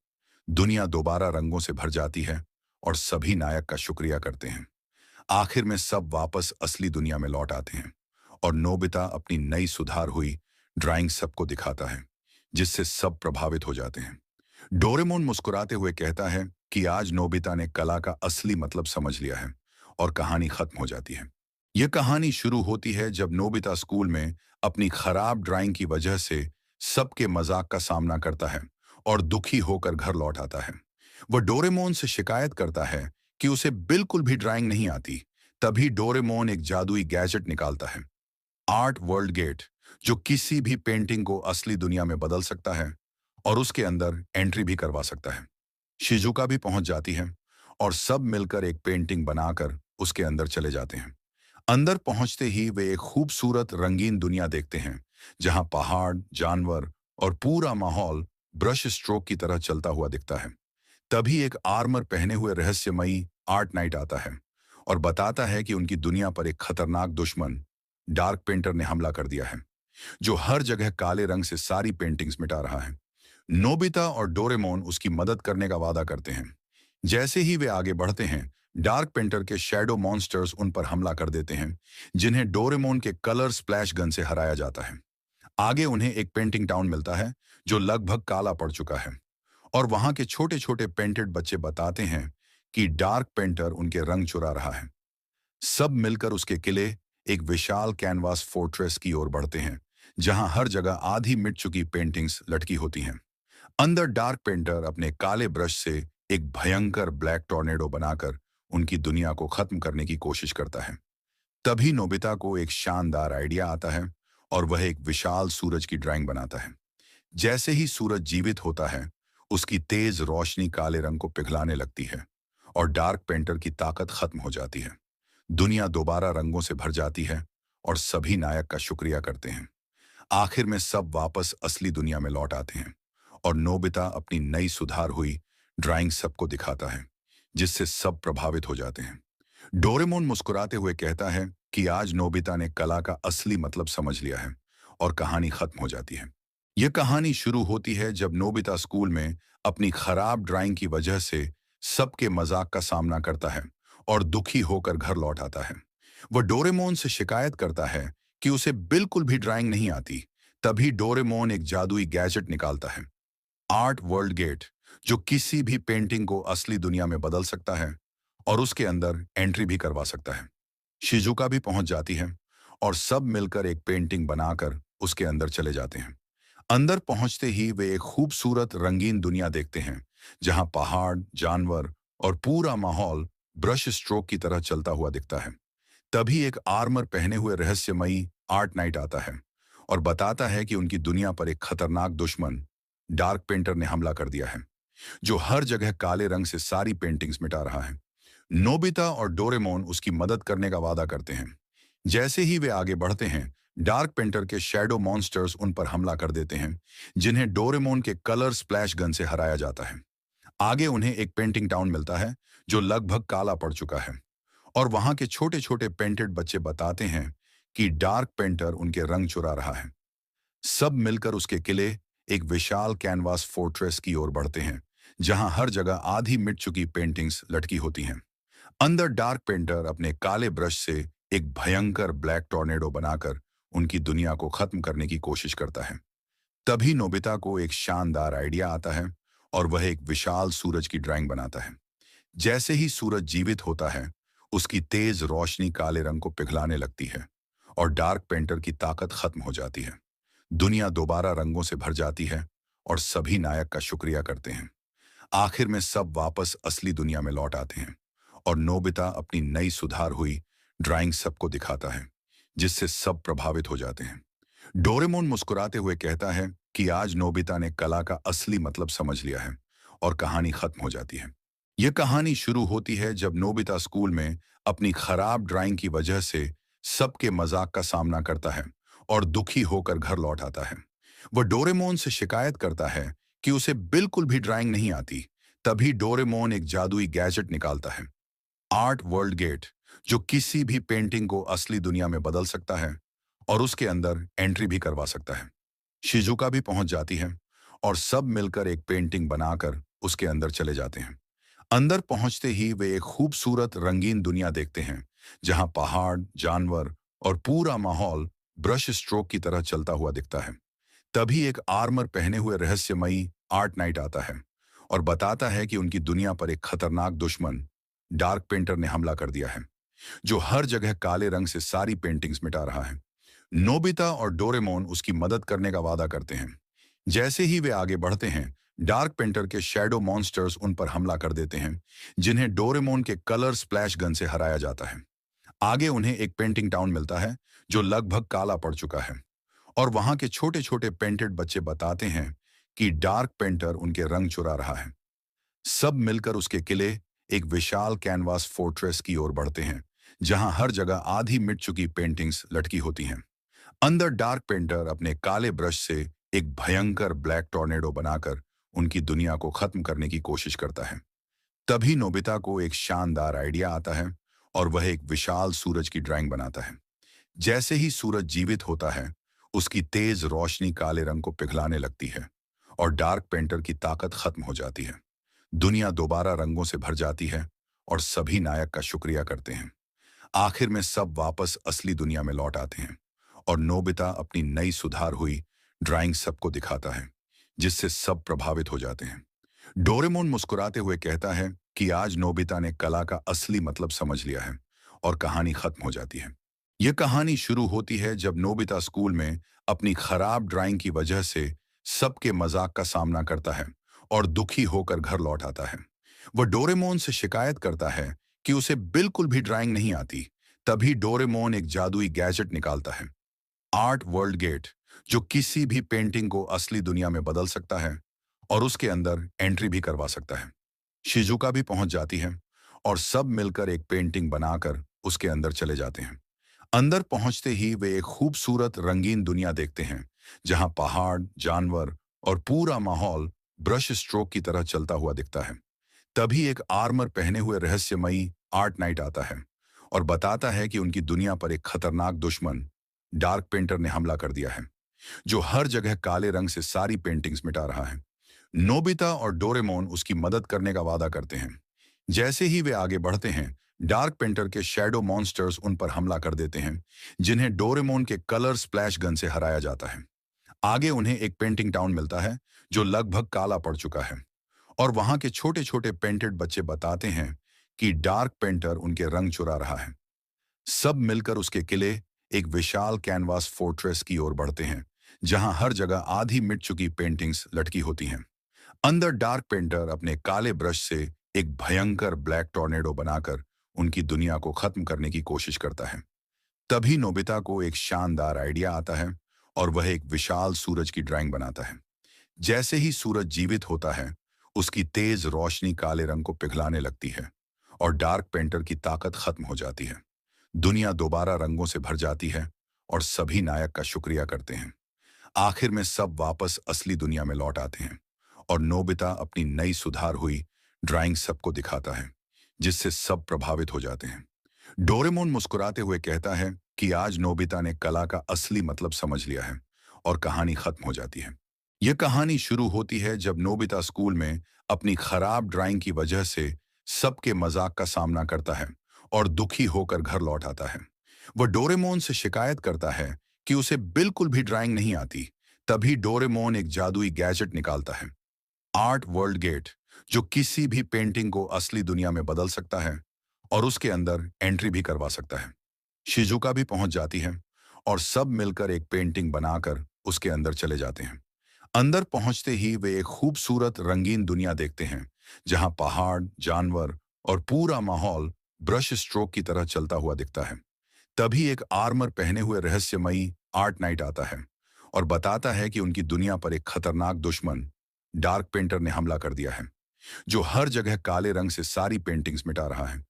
दुनिया दोबारा रंगों से भर जाती है और सभी नायक का शुक्रिया करते हैं। आखिर में सब वापस असली दुनिया में लौट आते हैं और नोबिता अपनी नई सुधार हुई ड्राइंग सबको दिखाता है, जिससे सब प्रभावित हो जाते हैं। डोरेमोन मुस्कुराते हुए कहता है कि आज नोबिता ने कला का असली मतलब समझ लिया है और कहानी खत्म हो जाती है। यह कहानी शुरू होती है जब नोबिता स्कूल में अपनी खराब ड्राइंग की वजह से सबके मजाक का सामना करता है और दुखी होकर घर लौट आता है। वह डोरेमोन से शिकायत करता है कि उसे बिल्कुल भी ड्राइंग नहीं आती। तभी डोरेमोन एक जादुई गैजेट निकालता है, आर्ट वर्ल्ड गेट, जो किसी भी पेंटिंग को असली दुनिया में बदल सकता है और उसके अंदर एंट्री भी करवा सकता है। शिजुका भी पहुंच जाती है और सब मिलकर एक पेंटिंग बनाकर उसके अंदर चले जाते हैं। अंदर पहुंचते ही वे एक खूबसूरत रंगीन दुनिया देखते हैं जहां पहाड़, जानवर और पूरा माहौल ब्रश स्ट्रोक की तरह चलता हुआ दिखता है। तभी एक आर्मर पहने हुए रहस्यमयी आर्ट नाइट आता है और बताता है कि उनकी दुनिया पर एक खतरनाक दुश्मन डार्क पेंटर ने हमला कर दिया है, जो हर जगह काले रंग से सारी पेंटिंग्स मिटा रहा है। नोबिता और डोरेमोन उसकी मदद करने का वादा करते हैं। जैसे ही वे आगे बढ़ते हैं, डार्क पेंटर के शैडो मॉन्स्टर्स उन पर हमला कर देते हैं, जिन्हें डोरेमोन के कलर स्प्लैश गन से हराया जाता है। आगे उन्हें एक पेंटिंग टाउन मिलता है जो लगभग काला पड़ चुका है, और वहां के छोटे छोटे पेंटेड बच्चे बताते हैं कि डार्क पेंटर उनके रंग चुरा रहा है। सब मिलकर उसके किले, एक विशाल कैनवास फोर्ट्रेस की ओर बढ़ते हैं, जहां हर जगह आधी मिट चुकी पेंटिंग्स लटकी होती हैं। अंदर डार्क पेंटर अपने काले ब्रश से एक भयंकर ब्लैक टॉर्नेडो बनाकर उनकी दुनिया को खत्म करने की कोशिश करता है। तभी नोबिता को एक शानदार आइडिया आता है और वह एक विशाल सूरज की ड्राइंग बनाता है। जैसे ही सूरज जीवित होता है, उसकी तेज रोशनी काले रंग को पिघलाने लगती है और डार्क पेंटर की ताकत खत्म हो जाती है। दुनिया दोबारा रंगों से भर जाती है और सभी नायक का शुक्रिया करते हैं। आखिर में सब वापस असली दुनिया में लौट आते हैं और नोबिता अपनी नई सुधार हुई ड्राइंग सबको दिखाता है, जिससे सब प्रभावित हो जाते हैं। डोरेमोन मुस्कुराते हुए कहता है कि आज नोबिता ने कला का असली मतलब समझ लिया है और कहानी खत्म हो जाती है। यह कहानी शुरू होती है जब नोबिता स्कूल में अपनी खराब ड्राइंग की वजह से सबके मजाक का सामना करता है और दुखी होकर घर लौट आता है। वह डोरेमोन से शिकायत करता है कि उसे बिल्कुल भी ड्राइंग नहीं आती। तभी डोरेमोन एक जादुई गैजेट निकालता है, आर्ट वर्ल्ड गेट, जो किसी भी पेंटिंग को असली दुनिया में बदल सकता है और उसके अंदर एंट्री भी करवा सकता है। शिजुका भी पहुंच जाती है और सब मिलकर एक पेंटिंग बनाकर उसके अंदर चले जाते हैं। अंदर पहुंचते ही वे एक खूबसूरत रंगीन दुनिया देखते हैं, जहां पहाड़, जानवर और पूरा माहौल ब्रश स्ट्रोक की तरह चलता हुआ दिखता है। तभी एक आर्मर पहने हुए रहस्यमयी आर्ट नाइट आता है और बताता है कि उनकी दुनिया पर एक खतरनाक दुश्मन डार्क पेंटर ने हमला कर दिया है, जो हर जगह काले रंग से सारी पेंटिंग्स मिटा रहा है। नोबिता और डोरेमोन उसकी मदद करने का वादा करते हैं। जैसे ही वे आगे बढ़ते हैं, डार्क पेंटर के शैडो मॉन्स्टर्स उन पर हमला कर देते हैं, जिन्हें डोरेमोन के कलर स्प्लैश गन से हराया जाता है। आगे उन्हें एक पेंटिंग टाउन मिलता है जो लगभग काला पड़ चुका है, और वहां के छोटे छोटे पेंटेड बच्चे बताते हैं कि डार्क पेंटर उनके रंग चुरा रहा है। सब मिलकर उसके किले, एक विशाल कैनवास फोर्ट्रेस की ओर बढ़ते हैं, जहां हर जगह आधी मिट चुकी पेंटिंग्स लटकी होती हैं। अंदर डार्क पेंटर अपने काले ब्रश से एक भयंकर ब्लैक टॉर्नेडो बनाकर उनकी दुनिया को खत्म करने की कोशिश करता है। तभी नोबिता को एक शानदार आइडिया आता है और वह एक विशाल सूरज की ड्राइंग बनाता है। जैसे ही सूरज जीवित होता है, उसकी तेज रोशनी काले रंग को पिघलाने लगती है और डार्क पेंटर की ताकत खत्म हो जाती है। दुनिया दोबारा रंगों से भर जाती है और सभी नायक का शुक्रिया करते हैं। आखिर में सब वापस असली दुनिया में लौट आते हैं और नोबिता अपनी नई सुधार हुई ड्राइंग सबको दिखाता है, जिससे सब प्रभावित हो जाते हैं। डोरेमोन मुस्कुराते हुए कहता है कि आज नोबिता ने कला का असली मतलब समझ लिया है और कहानी खत्म हो जाती है। यह कहानी शुरू होती है जब नोबिता स्कूल में अपनी खराब ड्राइंग की वजह से सबके मजाक का सामना करता है और दुखी होकर घर लौट आता है। वह डोरेमोन से शिकायत करता है कि उसे बिल्कुल भी ड्राइंग नहीं आती। तभी डोरेमोन एक जादुई गैजेट निकालता है, आर्ट वर्ल्ड गेट, जो किसी भी पेंटिंग को असली दुनिया में बदल सकता है और उसके अंदर एंट्री भी करवा सकता है। शिजुका भी पहुंच जाती है और सब मिलकर एक पेंटिंग बनाकर उसके अंदर चले जाते हैं। अंदर पहुंचते ही वे एक खूबसूरत रंगीन दुनिया देखते हैं, जहां पहाड़, जानवर और पूरा माहौल ब्रश स्ट्रोक की तरह चलता हुआ दिखता है। तभी एक आर्मर पहने हुए रहस्यमयी आर्ट नाइट आता है और बताता है कि उनकी दुनिया पर एक खतरनाक दुश्मन डार्क पेंटर ने हमला कर दिया है, जो हर जगह काले रंग से सारी पेंटिंग्स मिटा रहा है। नोबिता और डोरेमोन उसकी मदद करने का वादा करते हैं। जैसे ही वे आगे बढ़ते हैं, डार्क पेंटर के शैडो मॉन्स्टर्स उन पर हमला कर देते हैं, जिन्हें डोरेमोन के कलर स्प्लैश गन से हराया जाता है। आगे उन्हें एक पेंटिंग टाउन मिलता है जो लगभग काला पड़ चुका है, और वहां के छोटे छोटे पेंटेड बच्चे बताते हैं कि डार्क पेंटर उनके रंग चुरा रहा है। सब मिलकर उसके किले, एक विशाल कैनवास फोर्ट्रेस की ओर बढ़ते हैं, जहां हर जगह आधी मिट चुकी पेंटिंग्स लटकी होती हैं। अंदर डार्क पेंटर अपने काले ब्रश से एक भयंकर ब्लैक टॉर्नेडो बनाकर उनकी दुनिया को खत्म करने की कोशिश करता है। तभी नोबिता को एक शानदार आइडिया आता है और वह एक विशाल सूरज की ड्राइंग बनाता है। जैसे ही सूरज जीवित होता है, उसकी तेज रोशनी काले रंग को पिघलाने लगती है और डार्क पेंटर की ताकत खत्म हो जाती है। दुनिया दोबारा रंगों से भर जाती है और सभी नायक का शुक्रिया करते हैं। आखिर में सब वापस असली दुनिया में लौट आते हैं और नोबिता अपनी नई सुधार हुई ड्राइंग सबको दिखाता है, जिससे सब प्रभावित हो जाते हैं। डोरेमोन मुस्कुराते हुए कहता है कि आज नोबिता ने कला का असली मतलब समझ लिया है और कहानी खत्म हो जाती है। यह कहानी शुरू होती है जब नोबिता स्कूल में अपनी खराब ड्राइंग की वजह से सबके मजाक का सामना करता है और दुखी होकर घर लौट आता है। वह डोरेमोन से शिकायत करता है कि उसे बिल्कुल भी ड्राइंग नहीं आती। तभी डोरेमोन एक जादुई गैजेट निकालता है, आर्ट वर्ल्ड गेट, जो किसी भी पेंटिंग को असली दुनिया में बदल सकता है और उसके अंदर एंट्री भी करवा सकता है। शिजुका भी पहुंच जाती है और सब मिलकर एक पेंटिंग बनाकर उसके अंदर चले जाते हैं। अंदर पहुंचते ही वे एक खूबसूरत रंगीन दुनिया देखते हैं, जहां पहाड़, जानवर और पूरा माहौल ब्रश स्ट्रोक की तरह चलता हुआ दिखता है। तभी एक आर्मर पहने हुए रहस्यमयी आर्ट नाइट आता है और बताता है कि उनकी दुनिया पर एक खतरनाक दुश्मन डार्क पेंटर ने हमला कर दिया है, जो हर जगह काले रंग से सारी पेंटिंग्स मिटा रहा है। नोबिता और डोरेमोन उसकी मदद करने का वादा करते हैं। जैसे ही वे आगे बढ़ते हैं, डार्क पेंटर के शैडो मॉन्स्टर्स उन पर हमला कर देते हैं, जिन्हें डोरेमोन के कलर स्प्लैश गन से हराया जाता है। आगे उन्हें एक पेंटिंग टाउन मिलता है जो लगभग काला पड़ चुका है और वहां के छोटे छोटे पेंटेड बच्चे बताते हैं कि डार्क पेंटर उनके रंग चुरा रहा है। सब मिलकर उसके किले, एक विशाल कैनवास फोर्ट्रेस की ओर बढ़ते हैं, जहां हर जगह आधी मिट चुकी पेंटिंग्स लटकी होती हैं। अंदर डार्क पेंटर अपने काले ब्रश से एक भयंकर ब्लैक टॉर्नेडो बनाकर उनकी दुनिया को खत्म करने की कोशिश करता है। तभी नोबिता को एक शानदार आइडिया आता है और वह एक विशाल सूरज की ड्राइंग बनाता है। जैसे ही सूरज जीवित होता है, उसकी तेज रोशनी काले रंग को पिघलाने लगती है और डार्क पेंटर की ताकत खत्म हो जाती है। दुनिया दोबारा रंगों से भर जाती है और सभी नायक का शुक्रिया करते हैं। आखिर में सब वापस असली दुनिया में लौट आते हैं और नोबिता अपनी नई सुधार हुई ड्राइंग सबको दिखाता है, जिससे सब प्रभावित हो जाते हैं। डोरेमोन मुस्कुराते हुए कहता है कि आज नोबिता ने कला का असली मतलब समझ लिया है और कहानी खत्म हो जाती है। यह कहानी शुरू होती है जब नोबिता स्कूल में अपनी खराब ड्राइंग की वजह से सबके मजाक का सामना करता है और दुखी होकर घर लौट आता है। वह डोरेमोन से शिकायत करता है कि उसे बिल्कुल भी ड्राइंग नहीं आती। तभी डोरेमोन एक जादुई गैजेट निकालता है, आर्ट वर्ल्ड गेट, जो किसी भी पेंटिंग को असली दुनिया में बदल सकता है और उसके अंदर एंट्री भी करवा सकता है। शिजुका भी पहुंच जाती है और सब मिलकर एक पेंटिंग बनाकर उसके अंदर चले जाते हैं। अंदर पहुंचते ही वे एक खूबसूरत रंगीन दुनिया देखते हैं, जहां पहाड़, जानवर और पूरा माहौल ब्रश स्ट्रोक की तरह चलता हुआ दिखता है। तभी एक आर्मर पहने हुए रहस्यमयी आर्ट नाइट आता है और बताता है कि उनकी दुनिया पर एक खतरनाक दुश्मन डार्क पेंटर ने हमला कर दिया है, जो हर जगह काले रंग से सारी पेंटिंग्स मिटा रहा है।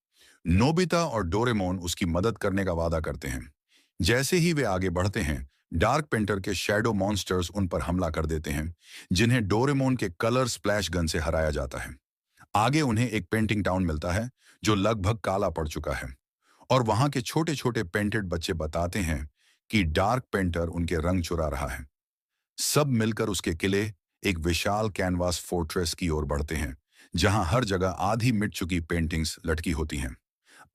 नोबिता और डोरेमोन उसकी मदद करने का वादा करते हैं। जैसे ही वे आगे बढ़ते हैं, डार्क पेंटर के शैडो मॉन्स्टर्स उन पर हमला कर देते हैं, जिन्हें डोरेमोन के कलर स्प्लैश गन से हराया जाता है। आगे उन्हें एक पेंटिंग टाउन मिलता है जो लगभग काला पड़ चुका है और वहां के छोटे छोटे पेंटेड बच्चे बताते हैं कि डार्क पेंटर उनके रंग चुरा रहा है। सब मिलकर उसके किले, एक विशाल कैनवास फोर्ट्रेस की ओर बढ़ते हैं, जहां हर जगह आधी मिट चुकी पेंटिंग्स लटकी होती हैं।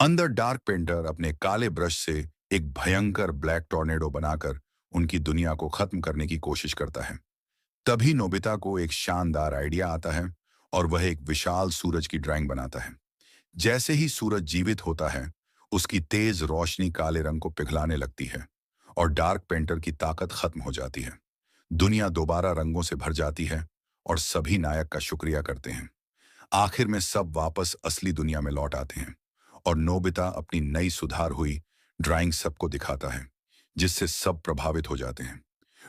अंदर डार्क पेंटर अपने काले ब्रश से एक भयंकर ब्लैक टॉर्नेडो बनाकर उनकी दुनिया को खत्म करने की कोशिश करता है। तभी नोबिता को एक शानदार आइडिया आता है और वह एक विशाल सूरज की ड्राइंग बनाता है। जैसे ही सूरज जीवित होता है, उसकी तेज रोशनी काले रंग को पिघलाने लगती है और डार्क पेंटर की ताकत खत्म हो जाती है। दुनिया दोबारा रंगों से भर जाती है और सभी नायक का शुक्रिया करते हैं। आखिर में सब वापस असली दुनिया में लौट आते हैं और नोबिता अपनी नई सुधार हुई ड्राइंग सबको दिखाता है, जिससे सब प्रभावित हो जाते हैं।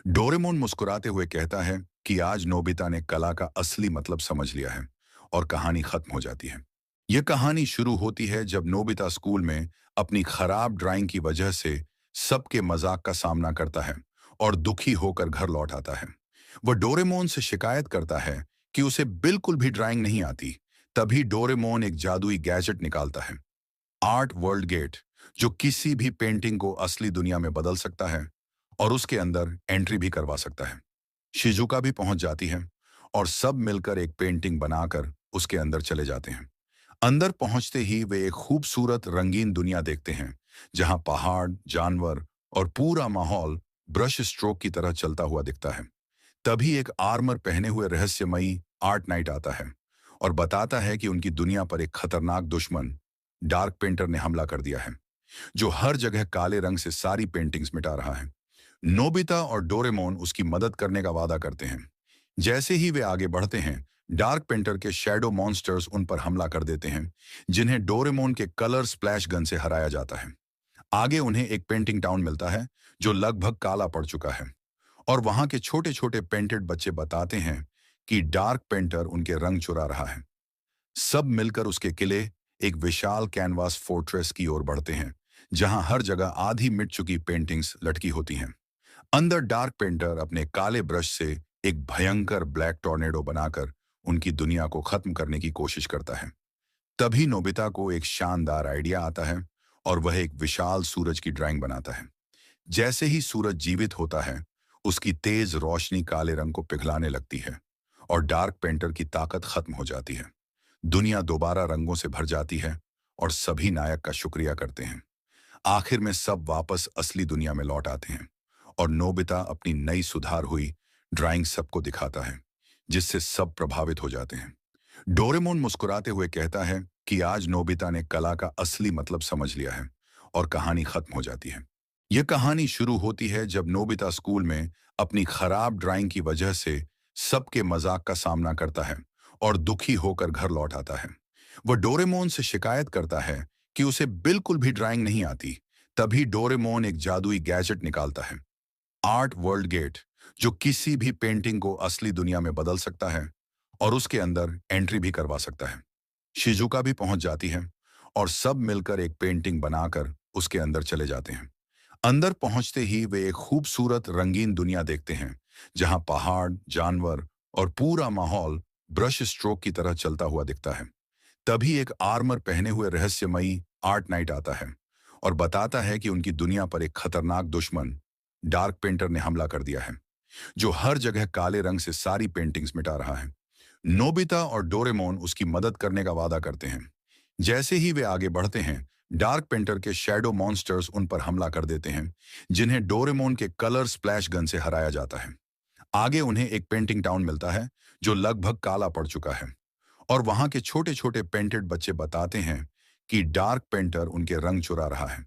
डोरेमोन मुस्कुराते हुए कहता है कि आज नोबिता ने कला का असली मतलब समझ लिया है और कहानी खत्म हो जाती है। यह कहानी शुरू होती है जब नोबिता स्कूल में अपनी खराब ड्राइंग की वजह से सबके मजाक का सामना करता है और दुखी होकर घर लौट आता है। वह डोरेमोन से शिकायत करता है कि उसे बिल्कुल भी ड्राइंग नहीं आती। तभी डोरेमोन एक जादुई गैजेट निकालता है, आर्ट वर्ल्ड गेट, जो किसी भी पेंटिंग को असली दुनिया में बदल सकता है और उसके अंदर एंट्री भी करवा सकता है। शिजुका भी पहुंच जाती है और सब मिलकर एक पेंटिंग बनाकर उसके अंदर चले जाते हैं। अंदर पहुंचते ही वे एक खूबसूरत रंगीन दुनिया देखते हैं, जहां पहाड़, जानवर और पूरा माहौल ब्रश स्ट्रोक की तरह चलता हुआ दिखता है। तभी एक आर्मर पहने हुए रहस्यमयी आर्ट नाइट आता है और बताता है कि उनकी दुनिया पर एक खतरनाक दुश्मन डार्क पेंटर ने हमला कर दिया है, जो हर जगह काले रंग से सारी पेंटिंग्स मिटा रहा है। नोबिता और डोरेमोन उसकी मदद करने का वादा करते हैं। जैसे ही वे आगे बढ़ते हैं, डार्क पेंटर के शैडो मॉन्स्टर्स उन पर हमला कर देते हैं, जिन्हें डोरेमोन के कलर स्प्लैश गन से हराया जाता है। आगे उन्हें एक पेंटिंग टाउन मिलता है जो लगभग काला पड़ चुका है, और वहां के छोटे छोटे पेंटेड बच्चे बताते हैं कि डार्क पेंटर उनके रंग चुरा रहा है। सब मिलकर उसके किले, एक विशाल कैनवास फोर्ट्रेस की ओर बढ़ते हैं, जहां हर जगह आधी मिट चुकी पेंटिंग्स लटकी होती हैं। अंदर डार्क पेंटर अपने काले ब्रश से एक भयंकर ब्लैक टॉर्नेडो बनाकर उनकी दुनिया को खत्म करने की कोशिश करता है। तभी नोबिता को एक शानदार आइडिया आता है और वह एक विशाल सूरज की ड्राइंग बनाता है। जैसे ही सूरज जीवित होता है, उसकी तेज रोशनी काले रंग को पिघलाने लगती है और डार्क पेंटर की ताकत खत्म हो जाती है। दुनिया दोबारा रंगों से भर जाती है और सभी नायक का शुक्रिया करते हैं। आखिर में सब वापस असली दुनिया में लौट आते हैं और नोबिता अपनी नई सुधार हुई ड्राइंग सबको दिखाता है, जिससे सब प्रभावित हो जाते हैं। डोरेमोन मुस्कुराते हुए कहता है कि आज नोबिता ने कला का असली मतलब समझ लिया है, और कहानी खत्म हो जाती है। यह कहानी शुरू होती है जब नोबिता स्कूल में अपनी खराब ड्राइंग की वजह से सबके मजाक का सामना करता है और दुखी होकर घर लौट आता है। वह डोरेमोन से शिकायत करता है कि उसे बिल्कुल भी ड्राइंग नहीं आती। तभी डोरेमोन एक जादुई गैजेट निकालता है, आर्ट वर्ल्ड गेट, जो किसी भी पेंटिंग को असली दुनिया में बदल सकता है और उसके अंदर एंट्री भी करवा सकता है। शिजुका भी पहुंच जाती है और सब मिलकर एक पेंटिंग बनाकर उसके अंदर चले जाते हैं। अंदर पहुंचते ही वे एक खूबसूरत रंगीन दुनिया देखते हैं, जहां पहाड़, जानवर और पूरा माहौल ब्रश स्ट्रोक की तरह चलता हुआ दिखता है। तभी एक आर्मर पहने हुए रहस्यमयी आर्ट नाइट आता है और बताता है कि उनकी दुनिया पर एक खतरनाक दुश्मन डार्क पेंटर ने हमला कर दिया है, जो हर जगह काले रंग से सारी पेंटिंग्स मिटा रहा है। नोबिता और डोरेमोन उसकी मदद करने का वादा करते हैं। जैसे ही वे आगे बढ़ते हैं, डार्क पेंटर के शैडो मॉन्स्टर्स उन पर हमला कर देते हैं, जिन्हें डोरेमोन के कलर स्प्लैश गन से हराया जाता है। आगे उन्हें एक पेंटिंग टाउन मिलता है जो लगभग काला पड़ चुका है, और वहां के छोटे छोटे पेंटेड बच्चे बताते हैं कि डार्क पेंटर उनके रंग चुरा रहा है।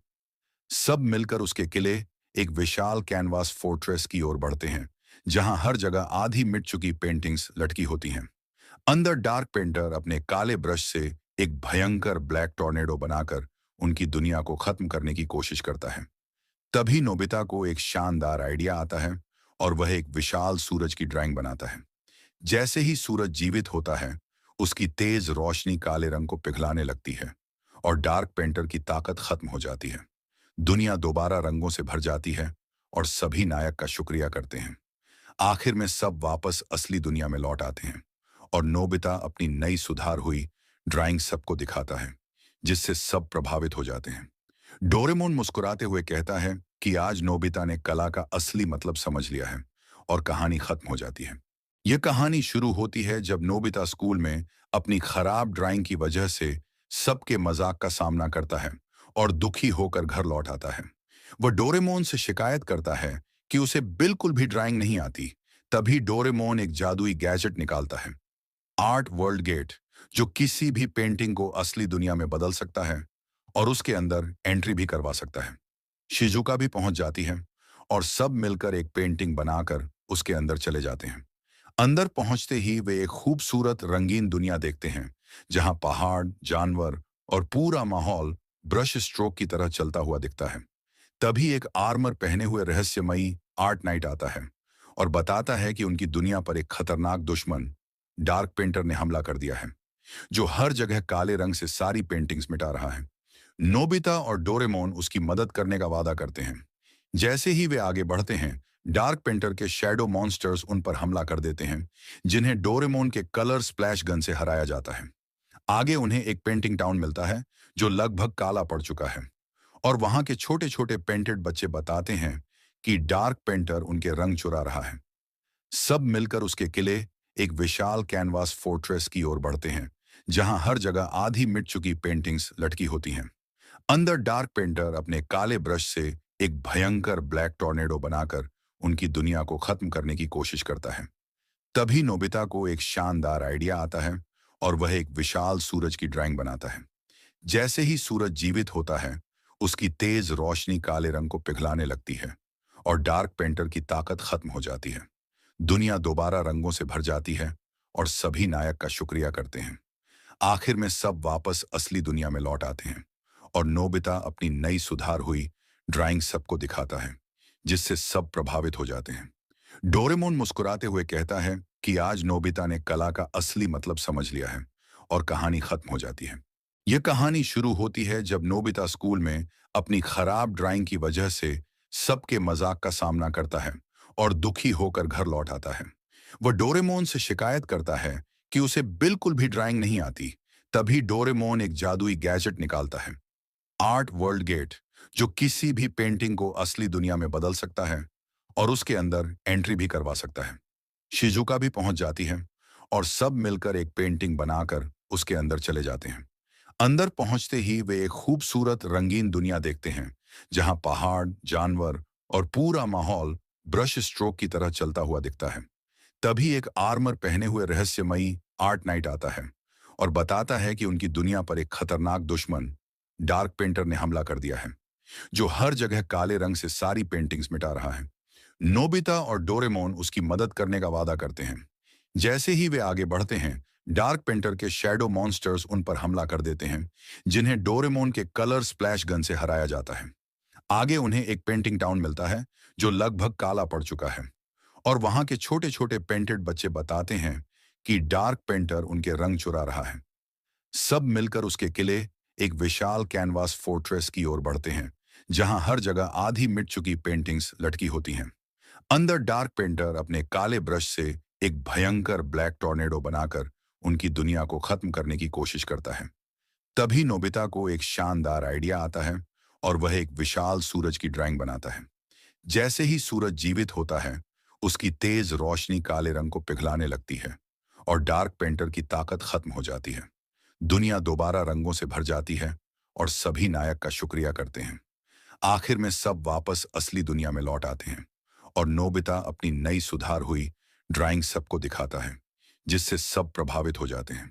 सब मिलकर उसके किले, एक विशाल कैनवास फोर्ट्रेस की ओर बढ़ते हैं, जहां हर जगह आधी मिट चुकी पेंटिंग्स लटकी होती हैं। अंदर डार्क पेंटर अपने काले ब्रश से एक भयंकर ब्लैक टॉर्नेडो बनाकर उनकी दुनिया को खत्म करने की कोशिश करता है। तभी नोबिता को एक शानदार आइडिया आता है और वह एक विशाल सूरज की ड्राइंग बनाता है। जैसे ही सूरज जीवित होता है, उसकी तेज रोशनी काले रंग को पिघलाने लगती है और डार्क पेंटर की ताकत खत्म हो जाती है। दुनिया दोबारा रंगों से भर जाती है और सभी नायक का शुक्रिया करते हैं। आखिर में सब वापस असली दुनिया में लौट आते हैं और नोबिता अपनी नई सुधार हुई ड्राइंग सबको दिखाता है, जिससे सब प्रभावित हो जाते हैं। डोरेमोन मुस्कुराते हुए कहता है कि आज नोबिता ने कला का असली मतलब समझ लिया है, और कहानी खत्म हो जाती है। यह कहानी शुरू होती है जब नोबिता स्कूल में अपनी खराब ड्राइंग की वजह से सबके मजाक का सामना करता है और दुखी होकर घर लौट आता है। वह डोरेमोन से शिकायत करता है कि उसे बिल्कुल भी ड्राइंग नहीं आती। तभी डोरेमोन एक जादुई गैजेट निकालता है, आर्ट वर्ल्ड गेट, जो किसी भी पेंटिंग को असली दुनिया में बदल सकता है और उसके अंदर एंट्री भी करवा सकता है। शिजुका भी पहुंच जाती है और सब मिलकर एक पेंटिंग बनाकर उसके अंदर चले जाते हैं। अंदर पहुंचते ही वे एक खूबसूरत रंगीन दुनिया देखते हैं, जहां पहाड़, जानवर और पूरा माहौल ब्रश स्ट्रोक की तरह चलता हुआ दिखता है। तभी एक आर्मर पहने हुए रहस्यमयी आर्ट नाइट आता है और बताता है कि उनकी दुनिया पर एक खतरनाक दुश्मन डार्क पेंटर ने हमला कर दिया है, जो हर जगह काले रंग से सारी पेंटिंग्स मिटा रहा है। नोबिता और डोरेमोन उसकी मदद करने का वादा करते हैं। जैसे ही वे आगे बढ़ते हैं, डार्क पेंटर के शैडो मॉन्स्टर्स उन पर हमला कर देते हैं, जिन्हें डोरेमोन के कलर स्प्लैश गन से हराया जाता है। आगे उन्हें एक पेंटिंग टाउन मिलता है जो लगभग काला पड़ चुका है, और वहां के छोटे छोटे पेंटेड बच्चे बताते हैं कि डार्क पेंटर उनके रंग चुरा रहा है। सब मिलकर उसके किले, एक विशाल कैनवास फोर्ट्रेस की ओर बढ़ते हैं, जहां हर जगह आधी मिट चुकी पेंटिंग्स लटकी होती हैं। अंदर डार्क पेंटर अपने काले ब्रश से एक भयंकर ब्लैक टॉर्नेडो बनाकर उनकी दुनिया को खत्म करने की कोशिश करता है। तभी नोबिता को एक शानदार आइडिया आता है और वह एक विशाल सूरज की ड्राइंग बनाता है। जैसे ही सूरज जीवित होता है, उसकी तेज रोशनी काले रंग को पिघलाने लगती है और डार्क पेंटर की ताकत खत्म हो जाती है। दुनिया दोबारा रंगों से भर जाती है और सभी नायक का शुक्रिया करते हैं। आखिर में सब वापस असली दुनिया में लौट आते हैं और नोबिता अपनी नई सुधार हुई ड्राइंग सबको दिखाता है, जिससे सब प्रभावित हो जाते हैं। डोरेमोन मुस्कुराते हुए कहता है कि आज नोबिता ने कला का असली मतलब समझ लिया है, और कहानी खत्म हो जाती है। यह कहानी शुरू होती है जब नोबिता स्कूल में अपनी खराब ड्राइंग की वजह से सबके मजाक का सामना करता है और दुखी होकर घर लौट आता है। वह डोरेमोन से शिकायत करता है कि उसे बिल्कुल भी ड्राइंग नहीं आती। तभी डोरेमोन एक जादुई गैजेट निकालता है, आर्ट वर्ल्ड गेट, जो किसी भी पेंटिंग को असली दुनिया में बदल सकता है और उसके अंदर एंट्री भी करवा सकता है। शिजुका भी पहुंच जाती है और सब मिलकर एक पेंटिंग बनाकर उसके अंदर चले जाते हैं। अंदर पहुंचते ही वे एक खूबसूरत रंगीन दुनिया देखते हैं, जहां पहाड़, जानवर और पूरा माहौल ब्रश स्ट्रोक की तरह चलता हुआ दिखता है। तभी एक आर्मर पहने हुए रहस्यमयी आर्ट नाइट आता है और बताता है कि उनकी दुनिया पर एक खतरनाक दुश्मन डार्क पेंटर ने हमला कर दिया है, जो हर जगह काले रंग से सारी पेंटिंग्स मिटा रहा है। नोबिता और डोरेमोन उसकी मदद करने का वादा करते हैं। जैसे ही वे आगे बढ़ते हैं, डार्क पेंटर के शैडो मॉन्स्टर्स उन पर हमला कर देते हैं, जिन्हें डोरेमोन के कलर स्प्लैश गन से हराया जाता है। आगे उन्हें एक पेंटिंग टाउन मिलता है जो लगभग काला पड़ चुका है, और वहां के छोटे छोटे पेंटेड बच्चे बताते हैं कि डार्क पेंटर उनके रंग चुरा रहा है। सब मिलकर उसके किले, एक विशाल कैनवास फोर्ट्रेस की ओर बढ़ते हैं, जहां हर जगह आधी मिट चुकी पेंटिंग्स लटकी होती हैं। अंदर डार्क पेंटर अपने काले ब्रश से एक भयंकर ब्लैक टॉर्नेडो बनाकर उनकी दुनिया को खत्म करने की कोशिश करता है। तभी नोबिता को एक शानदार आइडिया आता है और वह एक विशाल सूरज की ड्राइंग बनाता है। जैसे ही सूरज जीवित होता है, उसकी तेज रोशनी काले रंग को पिघलाने लगती है और डार्क पेंटर की ताकत खत्म हो जाती है। दुनिया दोबारा रंगों से भर जाती है और सभी नायक का शुक्रिया करते हैं। आखिर में सब वापस असली दुनिया में लौट आते हैं और नोबिता अपनी नई सुधार हुई ड्राइंग सबको दिखाता है, जिससे सब प्रभावित हो जाते हैं।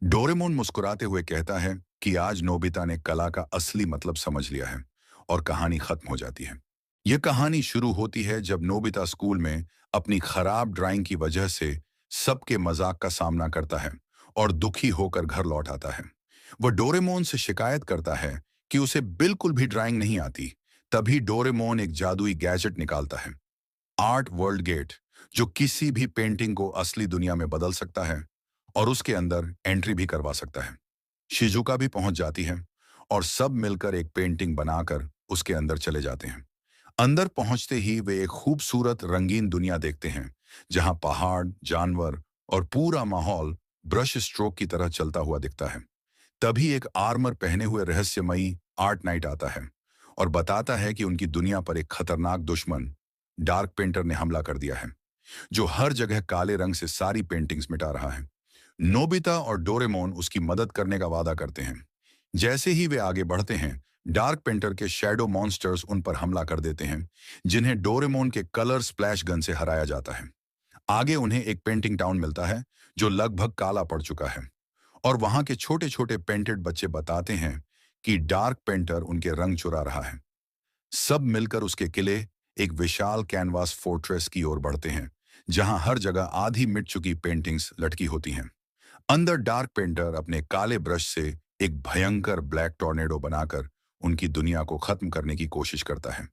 डोरेमोन मुस्कुराते हुए कहता है कि आज नोबिता ने कला का असली मतलब समझ लिया है, और कहानी खत्म हो जाती है। यह कहानी शुरू होती है जब नोबिता स्कूल में अपनी खराब ड्राइंग की वजह से सबके मजाक का सामना करता है और दुखी होकर घर लौट आता है। वह डोरेमोन से शिकायत करता है कि उसे बिल्कुल भी ड्राइंग नहीं आती। तभी डोरेमोन एक जादुई गैजेट निकालता है, आर्ट वर्ल्ड गेट, जो किसी भी पेंटिंग को असली दुनिया में बदल सकता है और उसके अंदर एंट्री भी करवा सकता है। शिजुका भी पहुंच जाती है और सब मिलकर एक पेंटिंग बनाकर उसके अंदर चले जाते हैं। अंदर पहुंचते ही वे एक खूबसूरत रंगीन दुनिया देखते हैं, जहां पहाड़, जानवर और पूरा माहौल ब्रश स्ट्रोक की तरह चलता हुआ दिखता है। तभी एक आर्मर पहने हुए रहस्यमयी आर्ट नाइट आता है और बताता है कि उनकी दुनिया पर एक खतरनाक दुश्मन डार्क पेंटर ने हमला कर दिया है, जो हर जगह काले रंग से सारी पेंटिंग्स मिटा रहा है। नोबिता और डोरेमोन उसकी मदद करने का वादा करते हैं। जैसे ही वे आगे बढ़ते हैं, डार्क पेंटर के शैडो मॉन्स्टर्स उन पर हमला कर देते हैं, जिन्हें डोरेमोन के कलर स्प्लैश गन से हराया जाता है। आगे उन्हें एक पेंटिंग टाउन मिलता है जो लगभग काला पड़ चुका है, और वहां के छोटे छोटे पेंटेड बच्चे बताते हैं कि डार्क पेंटर उनके रंग चुरा रहा है। सब मिलकर उसके किले, एक विशाल कैनवास फोर्ट्रेस की ओर बढ़ते हैं, जहां हर जगह आधी मिट चुकी पेंटिंग्स लटकी होती हैं। अंदर डार्क पेंटर अपने काले ब्रश से एक भयंकर ब्लैक टॉर्नेडो बनाकर उनकी दुनिया को खत्म करने की कोशिश करता है।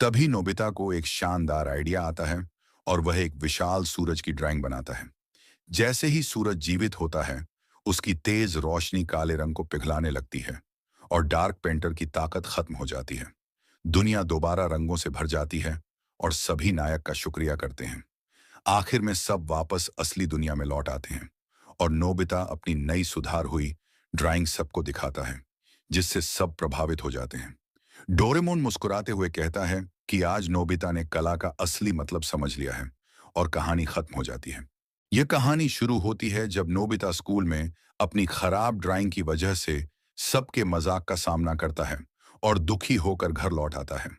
तभी नोबिता को एक शानदार आइडिया आता है और वह एक विशाल सूरज की ड्राइंग बनाता है। जैसे ही सूरज जीवित होता है, उसकी तेज रोशनी काले रंग को पिघलाने लगती है और डार्क पेंटर की ताकत खत्म हो जाती है। दुनिया दोबारा रंगों से भर जाती है और सभी नायक का शुक्रिया करते हैं। आखिर में सब वापस असली दुनिया में लौट आते हैं और नोबिता अपनी नई सुधार हुई ड्राइंग सबको दिखाता है, जिससे सब प्रभावित हो जाते हैं। डोरेमोन मुस्कुराते हुए कहता है कि आज नोबिता ने कला का असली मतलब समझ लिया है और कहानी खत्म हो जाती है। यह कहानी शुरू होती है जब नोबिता स्कूल में अपनी खराब ड्राइंग की वजह से सबके मजाक का सामना करता है और दुखी होकर घर लौट आता है।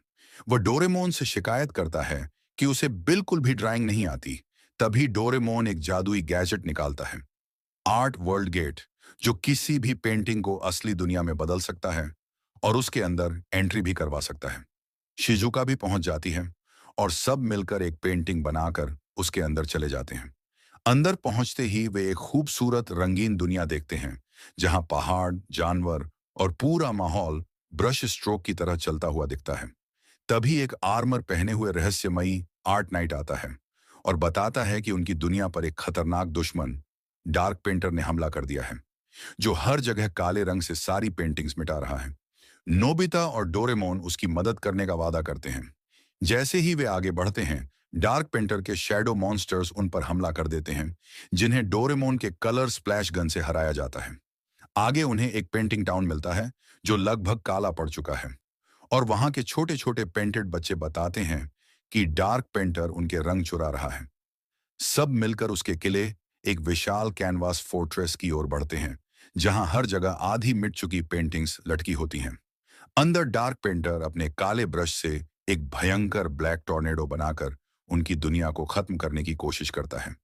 वह डोरेमोन से शिकायत करता है कि उसे बिल्कुल भी ड्राइंग नहीं आती। तभी डोरेमोन एक जादुई गैजेट निकालता है, आर्ट वर्ल्ड गेट, जो किसी भी पेंटिंग को असली दुनिया में बदल सकता है और उसके अंदर एंट्री भी करवा सकता है। शिजुका भी पहुंच जाती है और सब मिलकर एक पेंटिंग बनाकर उसके अंदर चले जाते हैं। अंदर पहुंचते ही वे एक खूबसूरत रंगीन दुनिया देखते हैं, जहां पहाड़, जानवर और पूरा माहौल ब्रश स्ट्रोक की तरह चलता हुआ दिखता है। तभी एक आर्मर पहने हुए रहस्यमयी आर्ट नाइट आता है और बताता है कि उनकी दुनिया पर एक खतरनाक दुश्मन डार्क पेंटर ने हमला कर दिया है, जो हर जगह काले रंग से सारी पेंटिंग्स मिटा रहा है। नोबिता और डोरेमोन उसकी मदद करने का वादा करते हैं। जैसे ही वे आगे बढ़ते हैं, डार्क पेंटर के शैडो मॉन्स्टर्स उन पर हमला कर देते हैं, जिन्हें डोरेमोन के कलर स्प्लैश गन से हराया जाता है। आगे उन्हें एक पेंटिंग टाउन मिलता है जो लगभग काला पड़ चुका है, और वहां के छोटे छोटे पेंटेड बच्चे बताते हैं कि डार्क पेंटर उनके रंग चुरा रहा है। सब मिलकर उसके किले, एक विशाल कैनवास फोर्ट्रेस की ओर बढ़ते हैं, जहां हर जगह आधी मिट चुकी पेंटिंग्स लटकी होती हैं। अंदर डार्क पेंटर अपने काले ब्रश से एक भयंकर ब्लैक टॉर्नेडो बनाकर उनकी दुनिया को खत्म करने की कोशिश करता है।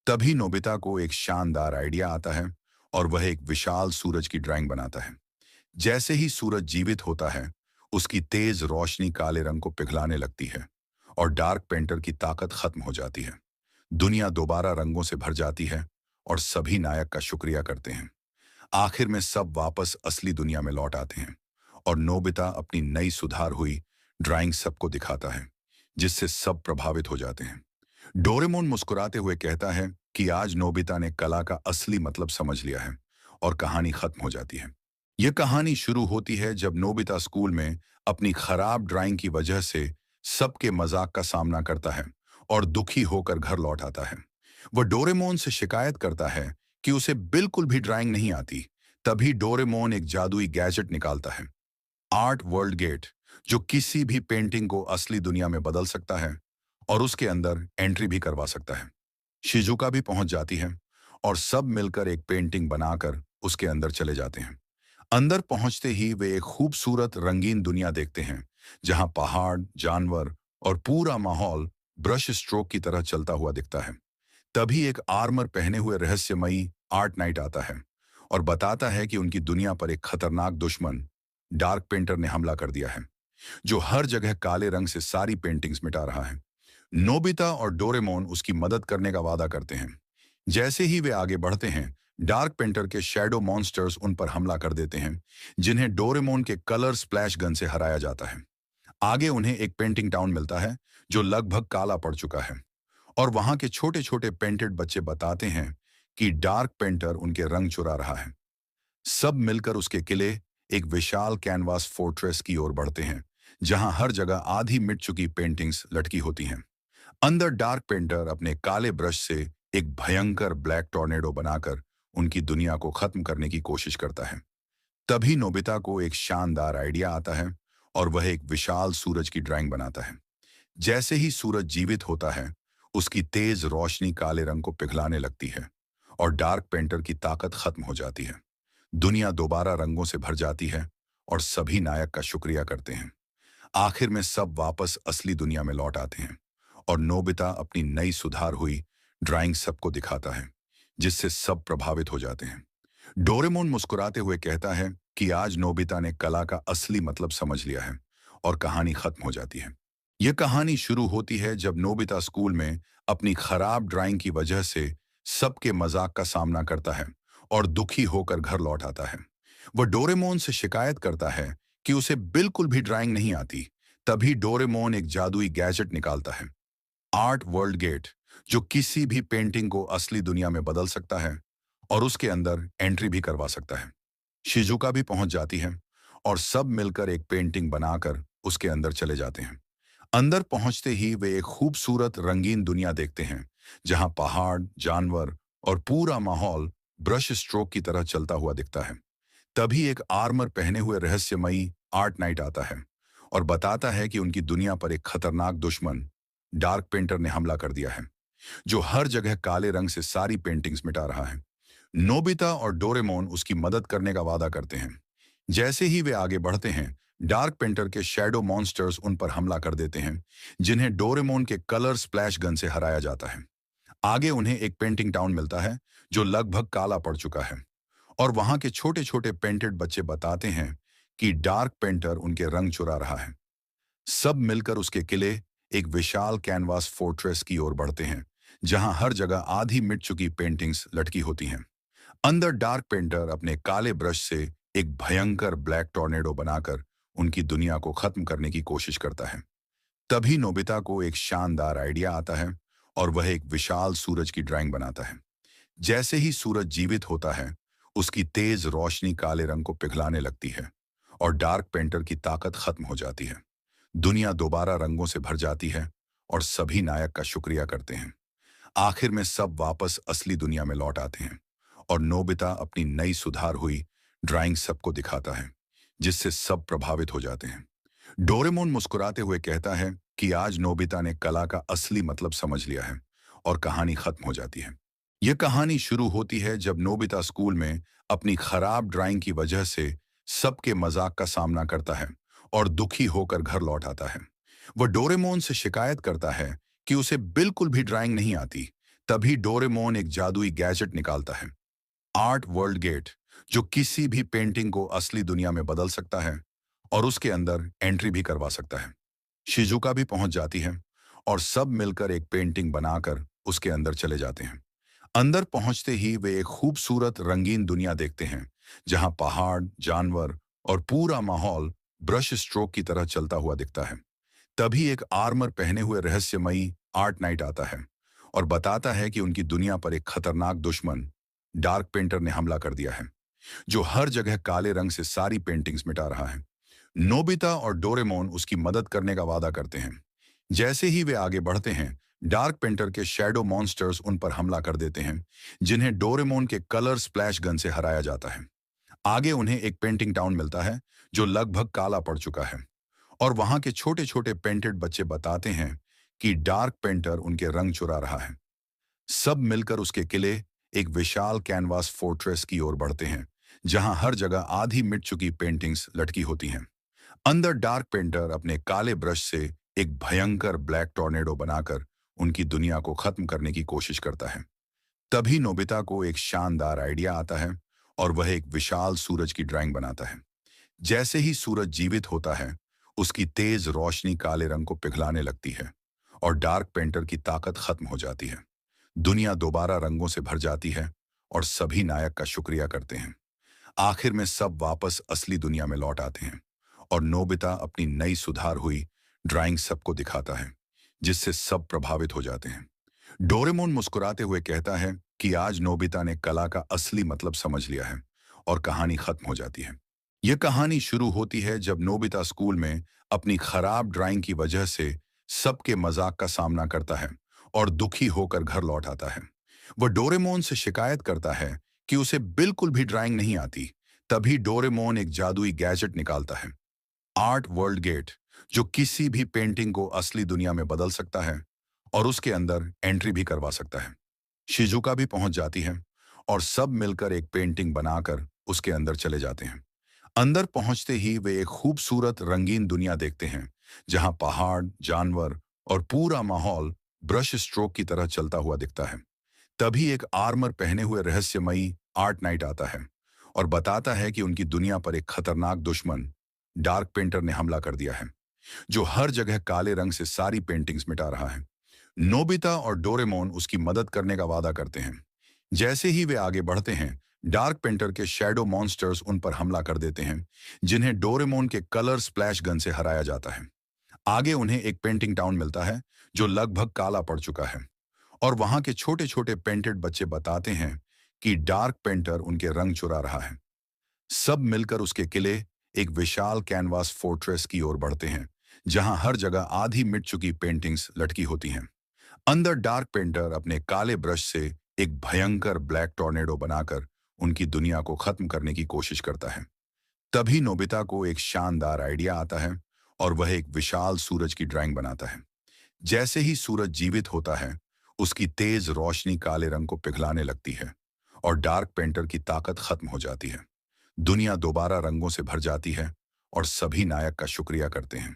तभी नोबिता को एक शानदार आइडिया आता है और वह एक विशाल सूरज की ड्राइंग बनाता है। जैसे ही सूरज जीवित होता है, उसकी तेज रोशनी काले रंग को पिघलाने लगती है और डार्क पेंटर की ताकत खत्म हो जाती है। दुनिया दोबारा रंगों से भर जाती है और सभी नायक का शुक्रिया करते हैं। आखिर में सब वापस असली दुनिया में लौट आते हैं और नोबिता अपनी नई सुधार हुई ड्राइंग सबको दिखाता है, जिससे सब प्रभावित हो जाते हैं। डोरेमोन मुस्कुराते हुए कहता है कि आज नोबिता ने कला का असली मतलब समझ लिया है और कहानी खत्म हो जाती है। यह कहानी शुरू होती है जब नोबिता स्कूल में अपनी खराब ड्राइंग की वजह से सबके मजाक का सामना करता है और दुखी होकर घर लौट आता है। वह डोरेमोन से शिकायत करता है कि उसे बिल्कुल भी ड्राइंग नहीं आती। तभी डोरेमोन एक जादुई गैजेट निकालता है, आर्ट वर्ल्ड गेट, जो किसी भी पेंटिंग को असली दुनिया में बदल सकता है और उसके अंदर एंट्री भी करवा सकता है। शिजुका भी पहुंच जाती है और सब मिलकर एक पेंटिंग बनाकर उसके अंदर चले जाते हैं। अंदर पहुंचते ही वे एक खूबसूरत रंगीन दुनिया देखते हैं, जहां पहाड़, जानवर और पूरा माहौल ब्रश स्ट्रोक की तरह चलता हुआ दिखता है। तभी एक आर्मर पहने हुए रहस्यमयी आर्ट नाइट आता है और बताता है कि उनकी दुनिया पर एक खतरनाक दुश्मन डार्क पेंटर ने हमला कर दिया है, जो हर जगह काले रंग से सारी पेंटिंग्स मिटा रहा है। नोबिता और डोरेमोन उसकी मदद करने का वादा करते हैं। जैसे ही वे आगे बढ़ते हैं, डार्क पेंटर के शैडो मॉन्स्टर्स उन पर हमला कर देते हैं, जिन्हें डोरेमोन के कलर स्प्लैश गन से हराया जाता है। आगे उन्हें एक पेंटिंग टाउन मिलता है जो लगभग काला पड़ चुका है, और वहां के छोटे छोटे पेंटेड बच्चे बताते हैं कि डार्क पेंटर उनके रंग चुरा रहा है। सब मिलकर उसके किले, एक विशाल कैनवास फोर्ट्रेस की ओर बढ़ते हैं, जहां हर जगह आधी मिट चुकी पेंटिंग्स लटकी होती हैं। अंदर डार्क पेंटर अपने काले ब्रश से एक भयंकर ब्लैक टॉर्नेडो बनाकर उनकी दुनिया को खत्म करने की कोशिश करता है। तभी नोबिता को एक शानदार आइडिया आता है और वह एक विशाल सूरज की ड्राइंग बनाता है। जैसे ही सूरज जीवित होता है, उसकी तेज रोशनी काले रंग को पिघलाने लगती है और डार्क पेंटर की ताकत खत्म हो जाती है। दुनिया दोबारा रंगों से भर जाती है और सभी नायक का शुक्रिया करते हैं। आखिर में सब वापस असली दुनिया में लौट आते हैं और नोबिता अपनी नई सुधार हुई ड्राइंग सबको दिखाता है, जिससे सब प्रभावित हो जाते हैं। डोरेमोन मुस्कुराते हुए कहता है कि आज नोबिता ने कला का असली मतलब समझ लिया है और कहानी खत्म हो जाती है। यह कहानी शुरू होती है जब नोबिता स्कूल में अपनी खराब ड्राइंग की वजह से सबके मजाक का सामना करता है और दुखी होकर घर लौट आता है। वह डोरेमोन से शिकायत करता है कि उसे बिल्कुल भी ड्राइंग नहीं आती। तभी डोरेमोन एक जादुई गैजेट निकालता है, आर्ट वर्ल्ड गेट, जो किसी भी पेंटिंग को असली दुनिया में बदल सकता है और उसके अंदर एंट्री भी करवा सकता है। शिजुका भी पहुंच जाती है और सब मिलकर एक पेंटिंग बनाकर उसके अंदर चले जाते हैं। अंदर पहुंचते ही वे एक खूबसूरत रंगीन दुनिया देखते हैं, जहां पहाड़, जानवर और पूरा माहौल ब्रश स्ट्रोक की तरह चलता हुआ दिखता है। तभी एक आर्मर पहने हुए रहस्यमयी आर्ट नाइट आता है और बताता है कि उनकी दुनिया पर एक खतरनाक दुश्मन डार्क पेंटर ने हमला कर दिया है, जो हर जगह काले रंग से सारी पेंटिंग्स मिटा रहा है। नोबिता और डोरेमोन उसकी मदद करने का वादा करते हैं। जैसे ही वे आगे बढ़ते हैं, डार्क पेंटर के शैडो मॉन्स्टर्स उन पर हमला कर देते हैं, जिन्हें डोरेमोन के कलर स्प्लैश गन से हराया जाता है। आगे उन्हें एक पेंटिंग टाउन मिलता है जो लगभग काला पड़ चुका है, और वहां के छोटे छोटे पेंटेड बच्चे बताते हैं कि डार्क पेंटर उनके रंग चुरा रहा है। सब मिलकर उसके किले, एक विशाल कैनवास फोर्ट्रेस की ओर बढ़ते हैं, जहां हर जगह आधी मिट चुकी पेंटिंग्स लटकी होती हैं। अंदर डार्क पेंटर अपने काले ब्रश से एक भयंकर ब्लैक टॉर्नेडो बनाकर उनकी दुनिया को खत्म करने की कोशिश करता है। तभी नोबिता को एक शानदार आइडिया आता है और वह एक विशाल सूरज की ड्राइंग बनाता है। जैसे ही सूरज जीवित होता है, उसकी तेज रोशनी काले रंग को पिघलाने लगती है और डार्क पेंटर की ताकत खत्म हो जाती है। दुनिया दोबारा रंगों से भर जाती है और सभी नायक का शुक्रिया करते हैं। आखिर में सब वापस असली दुनिया में लौट आते हैं और नोबिता अपनी नई सुधार हुई ड्राइंग सबको दिखाता है, जिससे सब प्रभावित हो जाते हैं। डोरेमोन मुस्कुराते हुए कहता है कि आज नोबिता ने कला का असली मतलब समझ लिया है, और कहानी खत्म हो जाती है। यह कहानी शुरू होती है जब नोबिता स्कूल में अपनी खराब ड्राइंग की वजह से सबके मजाक का सामना करता है और दुखी होकर घर लौट आता है। वह डोरेमोन से शिकायत करता है कि उसे बिल्कुल भी ड्राइंग नहीं आती। तभी डोरेमोन एक जादुई गैजेट निकालता है, आर्ट वर्ल्ड गेट, जो किसी भी पेंटिंग को असली दुनिया में बदल सकता है और उसके अंदर एंट्री भी करवा सकता है। शिजुका भी पहुंच जाती है और सब मिलकर एक पेंटिंग बनाकर उसके अंदर चले जाते हैं। अंदर पहुंचते ही वे एक खूबसूरत रंगीन दुनिया देखते हैं, जहां पहाड़, जानवर और पूरा माहौल ब्रश स्ट्रोक की तरह चलता हुआ दिखता है। तभी एक आर्मर पहने हुए रहस्यमयी आर्ट नाइट आता है और बताता है कि उनकी दुनिया पर एक खतरनाक दुश्मन डार्क पेंटर ने हमला कर दिया है, जो हर जगह काले रंग से सारी पेंटिंग्स मिटा रहा है। नोबिता और डोरेमोन उसकी मदद करने का वादा करते हैं। जैसे ही वे आगे बढ़ते हैं, डार्क पेंटर के शैडो मॉन्स्टर्स उन पर हमला कर देते हैं, जिन्हें डोरेमोन के कलर स्प्लैश गन से हराया जाता है। आगे उन्हें एक पेंटिंग टाउन मिलता है जो लगभग काला पड़ चुका है, और वहां के छोटे छोटे पेंटेड बच्चे बताते हैं कि डार्क पेंटर उनके रंग चुरा रहा है। सब मिलकर उसके किले, एक विशाल कैनवास फोर्ट्रेस की ओर बढ़ते हैं, जहां हर जगह आधी मिट चुकी पेंटिंग्स लटकी होती हैं। अंदर डार्क पेंटर अपने काले ब्रश से एक भयंकर ब्लैक टॉर्नेडो बनाकर उनकी दुनिया को खत्म करने की कोशिश करता है। तभी नोबिता को एक शानदार आइडिया आता है और वह एक विशाल सूरज की ड्राइंग बनाता है। जैसे ही सूरज जीवित होता है, उसकी तेज रोशनी काले रंग को पिघलाने लगती है और डार्क पेंटर की ताकत खत्म हो जाती है। दुनिया दोबारा रंगों से भर जाती है और सभी नायक का शुक्रिया करते हैं। आखिर में सब वापस असली दुनिया में लौट आते हैं और नोबिता अपनी नई सुधार हुई ड्राइंग सबको दिखाता है, जिससे सब प्रभावित हो जाते हैं। डोरेमोन मुस्कुराते हुए कहता है कि आज नोबिता ने कला का असली मतलब समझ लिया है, और कहानी खत्म हो जाती है। यह कहानी शुरू होती है जब नोबिता स्कूल में अपनी खराब ड्राइंग की वजह से सबके मजाक का सामना करता है और दुखी होकर घर लौट आता है। वह डोरेमोन से शिकायत करता है कि उसे बिल्कुल भी ड्राइंग नहीं आती। तभी डोरेमोन एक जादुई गैजेट निकालता है, आर्ट वर्ल्ड गेट, जो किसी भी पेंटिंग को असली दुनिया में बदल सकता है और उसके अंदर एंट्री भी करवा सकता है। शिजुका भी पहुंच जाती है और सब मिलकर एक पेंटिंग बनाकर उसके अंदर चले जाते हैं। अंदर पहुंचते ही वे एक खूबसूरत रंगीन दुनिया देखते हैं, जहां पहाड़, जानवर और पूरा माहौल ब्रश स्ट्रोक की तरह चलता हुआ दिखता है। तभी एक आर्मर पहने हुए रहस्यमयी आर्ट नाइट आता है और बताता है कि उनकी दुनिया पर एक खतरनाक दुश्मन डार्क पेंटर ने हमला कर दिया है, जो हर जगह काले रंग से सारी पेंटिंग्स मिटा रहा है। नोबिता और डोरेमोन उसकी मदद करने का वादा करते हैं। जैसे ही वे आगे बढ़ते हैं, डार्क पेंटर के शैडो मॉन्स्टर्स उन पर हमला कर देते हैं, जिन्हें डोरेमोन के कलर स्प्लैश गन से हराया जाता है। आगे उन्हें एक पेंटिंग टाउन मिलता है जो लगभग काला पड़ चुका है, और वहां के छोटे छोटे पेंटेड बच्चे बताते हैं कि डार्क पेंटर उनके रंग चुरा रहा है। सब मिलकर उसके किले, एक विशाल कैनवास फोर्ट्रेस की ओर बढ़ते हैं, जहां हर जगह आधी मिट चुकी पेंटिंग्स लटकी होती हैं। अंदर डार्क पेंटर अपने काले ब्रश से एक भयंकर ब्लैक टॉर्नेडो बनाकर उनकी दुनिया को खत्म करने की कोशिश करता है। तभी नोबिता को एक शानदार आइडिया आता है और वह एक विशाल सूरज की ड्राइंग बनाता है। जैसे ही सूरज जीवित होता है, उसकी तेज रोशनी काले रंग को पिघलाने लगती है और डार्क पेंटर की ताकत खत्म हो जाती है। दुनिया दोबारा रंगों से भर जाती है और सभी नायक का शुक्रिया करते हैं।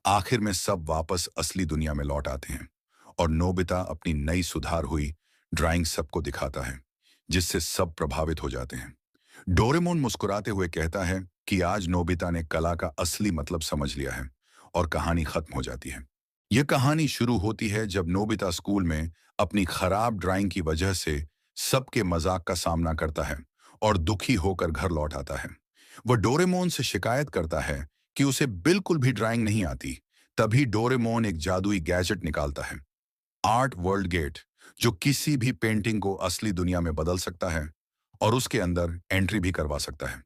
आखिर में सब वापस असली दुनिया में लौट आते हैं और नोबिता अपनी नई सुधार हुई ड्राइंग सबको दिखाता है, जिससे सब प्रभावित हो जाते हैं। डोरेमोन मुस्कुराते हुए कहता है कि आज नोबिता ने कला का असली मतलब समझ लिया है और कहानी खत्म हो जाती है। यह कहानी शुरू होती है जब नोबिता स्कूल में अपनी खराब ड्राइंग की वजह से सबके मजाक का सामना करता है और दुखी होकर घर लौट आता है। वह डोरेमोन से शिकायत करता है कि उसे बिल्कुल भी ड्राइंग नहीं आती। तभी डोरेमोन एक जादुई गैजेट निकालता है, आर्ट वर्ल्ड गेट, जो किसी भी पेंटिंग को असली दुनिया में बदल सकता है और उसके अंदर एंट्री भी करवा सकता है।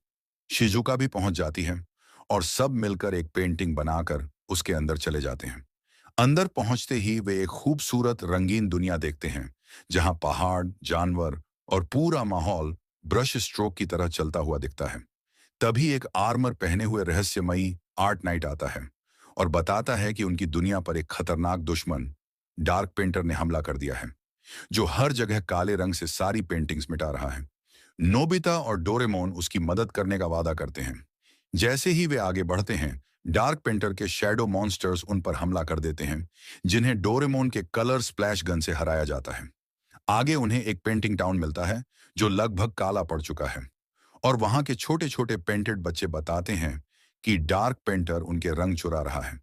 शिजुका भी पहुंच जाती है और सब मिलकर एक पेंटिंग बनाकर उसके अंदर चले जाते हैं। अंदर पहुंचते ही वे एक खूबसूरत रंगीन दुनिया देखते हैं, जहां पहाड़, जानवर और पूरा माहौल ब्रश स्ट्रोक की तरह चलता हुआ दिखता है। तभी एक आर्मर पहने हुए रहस्यमयी आर्ट नाइट आता है और बताता है कि उनकी दुनिया पर एक खतरनाक दुश्मन डार्क पेंटर ने हमला कर दिया है, जो हर जगह काले रंग से सारी पेंटिंग्स मिटा रहा है। नोबिता और डोरेमोन उसकी मदद करने का वादा करते हैं। जैसे ही वे आगे बढ़ते हैं, डार्क पेंटर के शैडो मॉन्स्टर्स उन पर हमला कर देते हैं, जिन्हें डोरेमोन के कलर स्प्लैश गन से हराया जाता है। आगे उन्हें एक पेंटिंग टाउन मिलता है जो लगभग काला पड़ चुका है और वहां के छोटे छोटे पेंटेड बच्चे बताते हैं कि डार्क पेंटर उनके रंग चुरा रहा है।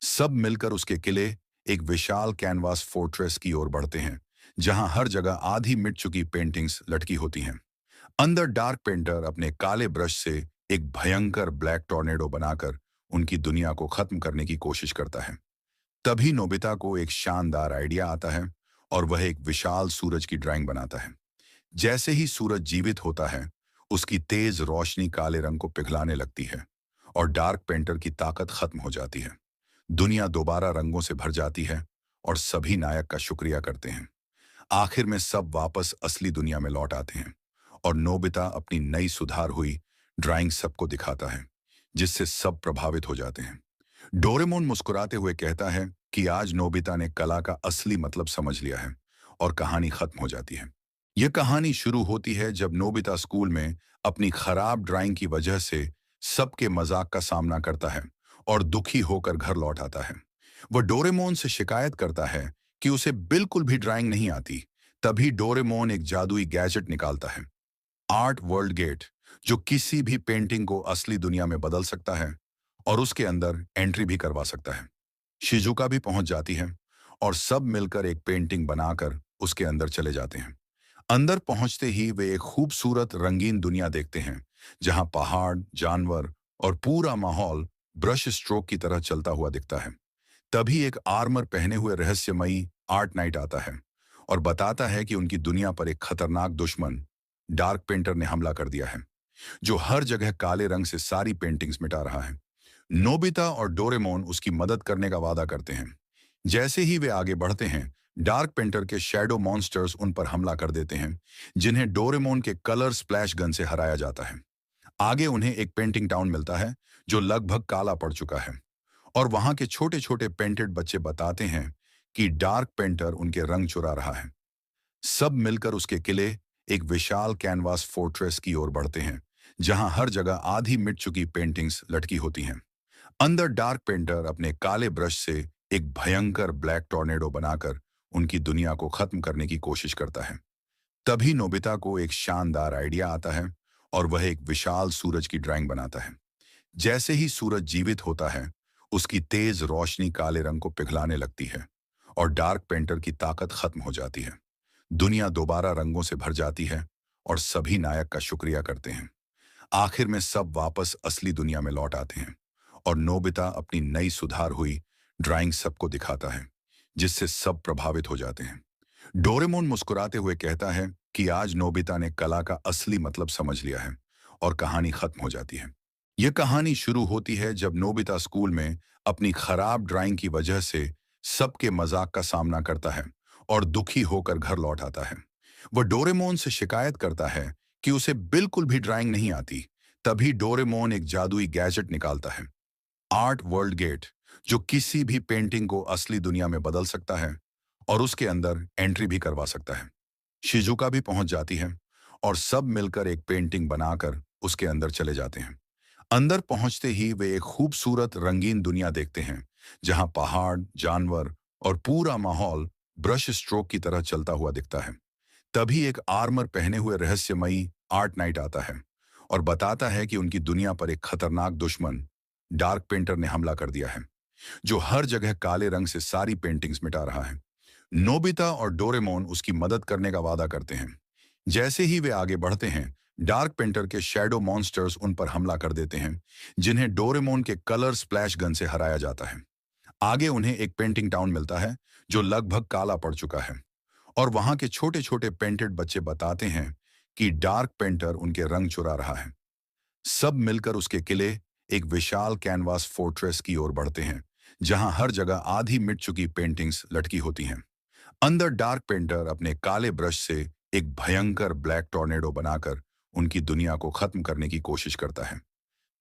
सब मिलकर उसके किले, एक विशाल कैनवास फोर्ट्रेस की ओर बढ़ते हैं, जहां हर जगह आधी मिट चुकी पेंटिंग्स लटकी होती हैं। अंदर डार्क पेंटर अपने काले ब्रश से एक भयंकर ब्लैक टॉर्नेडो बनाकर उनकी दुनिया को खत्म करने की कोशिश करता है। तभी नोबिता को एक शानदार आइडिया आता है और वह एक विशाल सूरज की ड्राइंग बनाता है। जैसे ही सूरज जीवित होता है, उसकी तेज रोशनी काले रंग को पिघलाने लगती है और डार्क पेंटर की ताकत खत्म हो जाती है। दुनिया दोबारा रंगों से भर जाती है और सभी नायक का शुक्रिया करते हैं। आखिर में सब वापस असली दुनिया में लौट आते हैं और नोबिता अपनी नई सुधार हुई ड्राइंग सबको दिखाता है, जिससे सब प्रभावित हो जाते हैं। डोरेमोन मुस्कुराते हुए कहता है कि आज नोबिता ने कला का असली मतलब समझ लिया है और कहानी खत्म हो जाती है। यह कहानी शुरू होती है जब नोबिता स्कूल में अपनी खराब ड्राइंग की वजह से सबके मजाक का सामना करता है और दुखी होकर घर लौट आता है। वह डोरेमोन से शिकायत करता है कि उसे बिल्कुल भी ड्राइंग नहीं आती। तभी डोरेमोन एक जादुई गैजेट निकालता है, आर्ट वर्ल्ड गेट, जो किसी भी पेंटिंग को असली दुनिया में बदल सकता है और उसके अंदर एंट्री भी करवा सकता है। शिजुका भी पहुंच जाती है और सब मिलकर एक पेंटिंग बनाकर उसके अंदर चले जाते हैं। अंदर पहुंचते ही वे एक खूबसूरत रंगीन दुनिया देखते हैं, जहां पहाड़, जानवर और पूरा माहौल ब्रश स्ट्रोक की तरह चलता हुआ दिखता है। तभी एक आर्मर पहने हुए रहस्यमयी आर्ट नाइट आता है और बताता है कि उनकी दुनिया पर एक खतरनाक दुश्मन डार्क पेंटर ने हमला कर दिया है, जो हर जगह काले रंग से सारी पेंटिंग्स मिटा रहा है। नोबिता और डोरेमोन उसकी मदद करने का वादा करते हैं। जैसे ही वे आगे बढ़ते हैं, डार्क पेंटर के शैडो मॉन्स्टर्स उन पर हमला कर देते हैं, जिन्हें डोरेमोन के कलर स्प्लैश गन से हराया जाता है। आगे उन्हें एक पेंटिंग टाउन मिलता है जो लगभग काला पड़ चुका है और वहां के छोटे छोटे पेंटेड बच्चे बताते हैं कि डार्क पेंटर उनके रंग चुरा रहा है। सब मिलकर उसके किले, एक विशाल कैनवास फोर्ट्रेस की ओर बढ़ते हैं, जहां हर जगह आधी मिट चुकी पेंटिंग्स लटकी होती हैं। अंदर डार्क पेंटर अपने काले ब्रश से एक भयंकर ब्लैक टॉर्नेडो बनाकर उनकी दुनिया को खत्म करने की कोशिश करता है। तभी नोबिता को एक शानदार आइडिया आता है और वह एक विशाल सूरज की ड्राइंग बनाता है। जैसे ही सूरज जीवित होता है, उसकी तेज रोशनी काले रंग को पिघलाने लगती है और डार्क पेंटर की ताकत खत्म हो जाती है। दुनिया दोबारा रंगों से भर जाती है और सभी नायक का शुक्रिया करते हैं। आखिर में सब वापस असली दुनिया में लौट आते हैं और नोबिता अपनी नई सुधार हुई ड्राइंग सबको दिखाता है, जिससे सब प्रभावित हो जाते हैं। डोरेमोन मुस्कुराते हुए कहता है कि आज नोबिता ने कला का असली मतलब समझ लिया है और कहानी खत्म हो जाती है। यह कहानी शुरू होती है जब नोबिता स्कूल में अपनी खराब ड्राइंग की वजह से सबके मजाक का सामना करता है और दुखी होकर घर लौट आता है। वह डोरेमोन से शिकायत करता है कि उसे बिल्कुल भी ड्राइंग नहीं आती, तभी डोरेमोन एक जादुई गैजेट निकालता है, आर्ट वर्ल्ड गेट, जो किसी भी पेंटिंग को असली दुनिया में बदल सकता है और उसके अंदर एंट्री भी करवा सकता है। शिजुका भी पहुंच जाती है और सब मिलकर एक पेंटिंग बनाकर उसके अंदर चले जाते हैं। अंदर पहुंचते ही वे एक खूबसूरत रंगीन दुनिया देखते हैं, जहां पहाड़, जानवर और पूरा माहौल ब्रश स्ट्रोक की तरह चलता हुआ दिखता है। तभी एक आर्मर पहने हुए रहस्यमयी आर्ट नाइट आता है और बताता है कि उनकी दुनिया पर एक खतरनाक दुश्मन डार्क पेंटर ने हमला कर दिया है, जो हर जगह काले रंग से सारी पेंटिंग्स मिटा रहा है। नोबिता और डोरेमोन उसकी मदद करने का वादा करते हैं। जैसे ही वे आगे बढ़ते हैं, डार्क पेंटर के शैडो मॉन्स्टर्स उन पर हमला कर देते हैं, जिन्हें डोरेमोन के कलर स्प्लैश गन से हराया जाता है। आगे उन्हें एक पेंटिंग टाउन मिलता है जो लगभग काला पड़ चुका है, और वहां के छोटे छोटे पेंटेड बच्चे बताते हैं कि डार्क पेंटर उनके रंग चुरा रहा है। सब मिलकर उसके किले, एक विशाल कैनवास फोर्ट्रेस की ओर बढ़ते हैं, जहां हर जगह आधी मिट चुकी पेंटिंग्स लटकी होती हैं। अंदर डार्क पेंटर अपने काले ब्रश से एक भयंकर ब्लैक टॉर्नेडो बनाकर उनकी दुनिया को खत्म करने की कोशिश करता है।